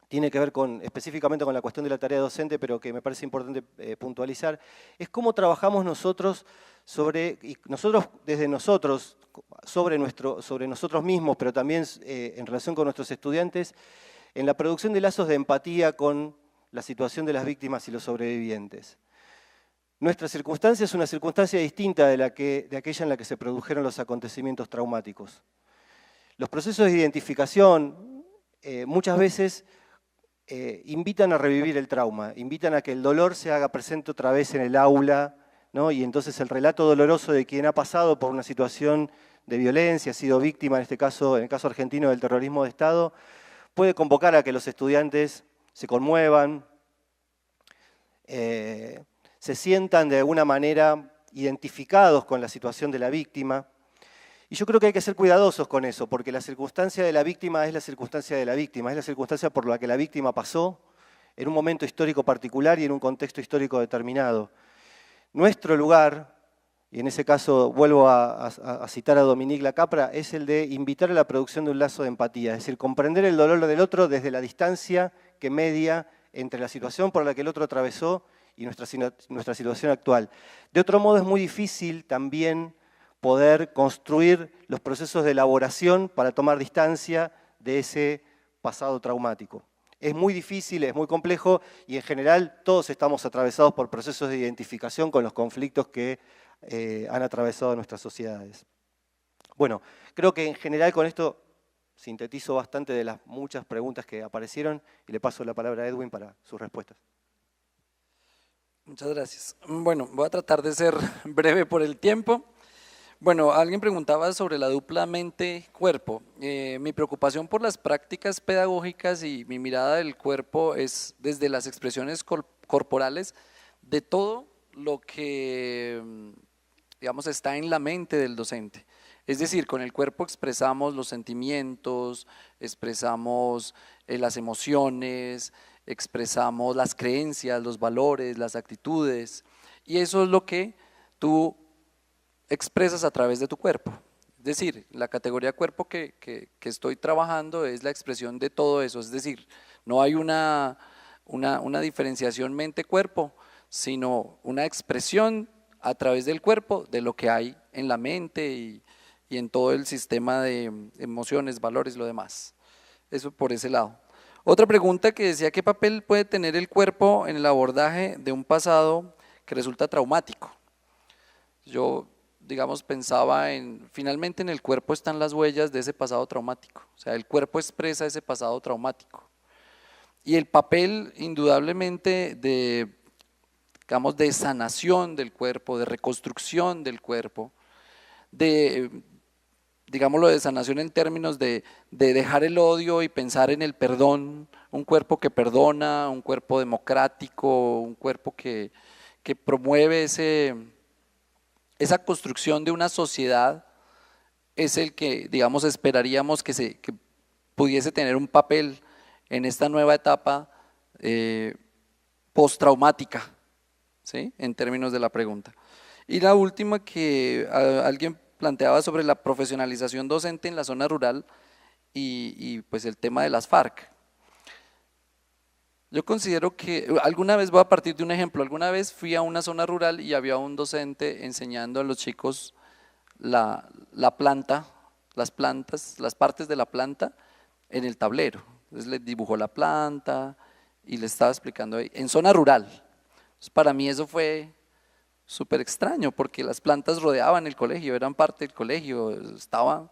Speaker 3: tiene que ver específicamente con la cuestión de la tarea docente, pero que me parece importante puntualizar, es cómo trabajamos nosotros sobre nosotros mismos, pero también en relación con nuestros estudiantes, en la producción de lazos de empatía con la situación de las víctimas y los sobrevivientes. Nuestra circunstancia es una circunstancia distinta de aquella en la que se produjeron los acontecimientos traumáticos. Los procesos de identificación muchas veces invitan a revivir el trauma, invitan a que el dolor se haga presente otra vez en el aula, ¿no? Y entonces el relato doloroso de quien ha pasado por una situación de violencia, ha sido víctima, en el caso argentino, del terrorismo de Estado, puede convocar a que los estudiantes se conmuevan, se sientan de alguna manera identificados con la situación de la víctima. Y yo creo que hay que ser cuidadosos con eso, porque la circunstancia de la víctima es la circunstancia de la víctima, es la circunstancia por la que la víctima pasó en un momento histórico particular y en un contexto histórico determinado. Nuestro lugar, y en ese caso vuelvo a citar a Dominique Lacapra, es el de invitar a la producción de un lazo de empatía, es decir, comprender el dolor del otro desde la distancia que media entre la situación por la que el otro atravesó y nuestra situación actual. De otro modo es muy difícil también poder construir los procesos de elaboración para tomar distancia de ese pasado traumático. Es muy difícil, es muy complejo y en general todos estamos atravesados por procesos de identificación con los conflictos que han atravesado nuestras sociedades. Bueno, creo que en general con esto sintetizo bastante de las muchas preguntas que aparecieron y le paso la palabra a Edwin para sus respuestas.
Speaker 4: Muchas gracias. Bueno, voy a tratar de ser breve por el tiempo. Bueno, alguien preguntaba sobre la dupla mente-cuerpo. Mi preocupación por las prácticas pedagógicas y mi mirada del cuerpo es desde las expresiones corporales de todo lo que, digamos, está en la mente del docente. Es decir, con el cuerpo expresamos los sentimientos, expresamos las emociones, expresamos las creencias, los valores, las actitudes, y eso es lo que tú expresas a través de tu cuerpo. Es decir, la categoría cuerpo que estoy trabajando es la expresión de todo eso, es decir, no hay una diferenciación mente-cuerpo, sino una expresión a través del cuerpo de lo que hay en la mente y en todo el sistema de emociones, valores, lo demás. Eso por ese lado. Otra pregunta que decía, ¿qué papel puede tener el cuerpo en el abordaje de un pasado que resulta traumático? Yo, digamos, pensaba finalmente en el cuerpo están las huellas de ese pasado traumático, o sea, el cuerpo expresa ese pasado traumático. Y el papel, indudablemente, digamos, de sanación del cuerpo, de reconstrucción del cuerpo, digámoslo, de sanación en términos de dejar el odio y pensar en el perdón, un cuerpo que perdona, un cuerpo democrático, un cuerpo que promueve esa construcción de una sociedad, es el que, digamos, esperaríamos que pudiese tener un papel en esta nueva etapa postraumática, ¿sí? En términos de la pregunta. Y la última que alguien planteaba sobre la profesionalización docente en la zona rural y pues el tema de las FARC. Yo considero que, alguna vez voy a partir de un ejemplo, alguna vez fui a una zona rural y había un docente enseñando a los chicos la planta, las partes de la planta en el tablero. Entonces les dibujó la planta y les estaba explicando ahí, en zona rural. Entonces, para mí eso fue súper extraño porque las plantas rodeaban el colegio, eran parte del colegio, estaban.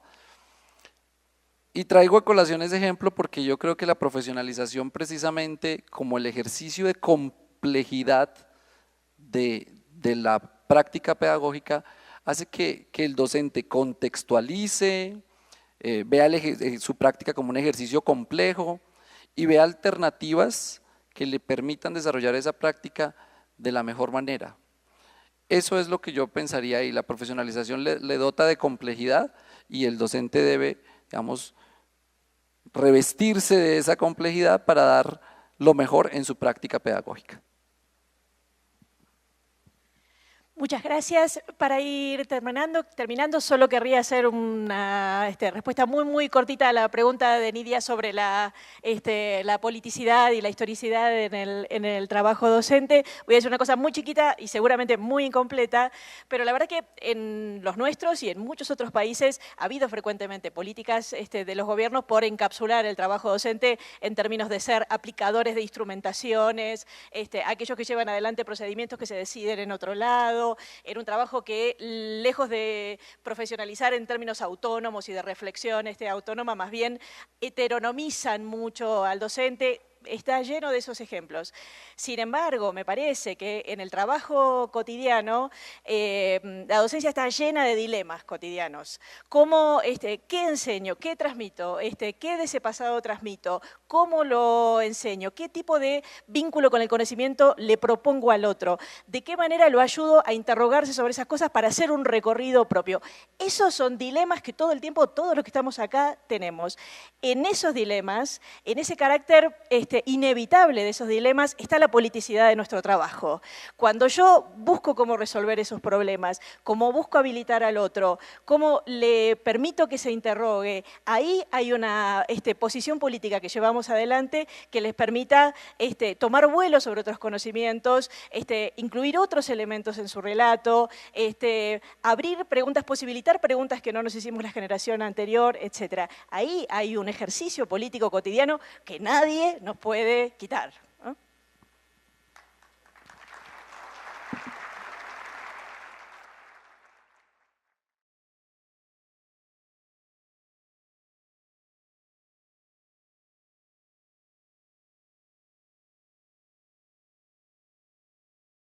Speaker 4: Y traigo a colación ese ejemplo porque yo creo que la profesionalización precisamente como el ejercicio de complejidad de la práctica pedagógica hace que el docente contextualice, vea su práctica como un ejercicio complejo y vea alternativas que le permitan desarrollar esa práctica de la mejor manera. Eso es lo que yo pensaría y la profesionalización le dota de complejidad y el docente debe, digamos, revestirse de esa complejidad para dar lo mejor en su práctica pedagógica.
Speaker 2: Muchas gracias. Para ir terminando, solo querría hacer una respuesta muy cortita a la pregunta de Nidia sobre la politicidad y la historicidad en el trabajo docente. Voy a decir una cosa muy chiquita y seguramente muy incompleta, pero la verdad que en los nuestros y en muchos otros países ha habido frecuentemente políticas de los gobiernos por encapsular el trabajo docente en términos de ser aplicadores de instrumentaciones, aquellos que llevan adelante procedimientos que se deciden en otro lado. Era un trabajo que, lejos de profesionalizar en términos autónomos y de reflexión autónoma, más bien heteronomizan mucho al docente. Está lleno de esos ejemplos. Sin embargo, me parece que en el trabajo cotidiano la docencia está llena de dilemas cotidianos. ¿Cómo, qué enseño? ¿Qué transmito? ¿Qué de ese pasado transmito? ¿Cómo lo enseño? ¿Qué tipo de vínculo con el conocimiento le propongo al otro? ¿De qué manera lo ayudo a interrogarse sobre esas cosas para hacer un recorrido propio? Esos son dilemas que todo el tiempo, todos los que estamos acá, tenemos. En esos dilemas, en ese carácter inevitable de esos dilemas, está la politicidad de nuestro trabajo. Cuando yo busco cómo resolver esos problemas, cómo busco habilitar al otro, cómo le permito que se interrogue, ahí hay una posición política que llevamos adelante que les permita tomar vuelo sobre otros conocimientos, incluir otros elementos en su relato, abrir preguntas, posibilitar preguntas que no nos hicimos la generación anterior, etc. Ahí hay un ejercicio político cotidiano que nadie nos puede quitar.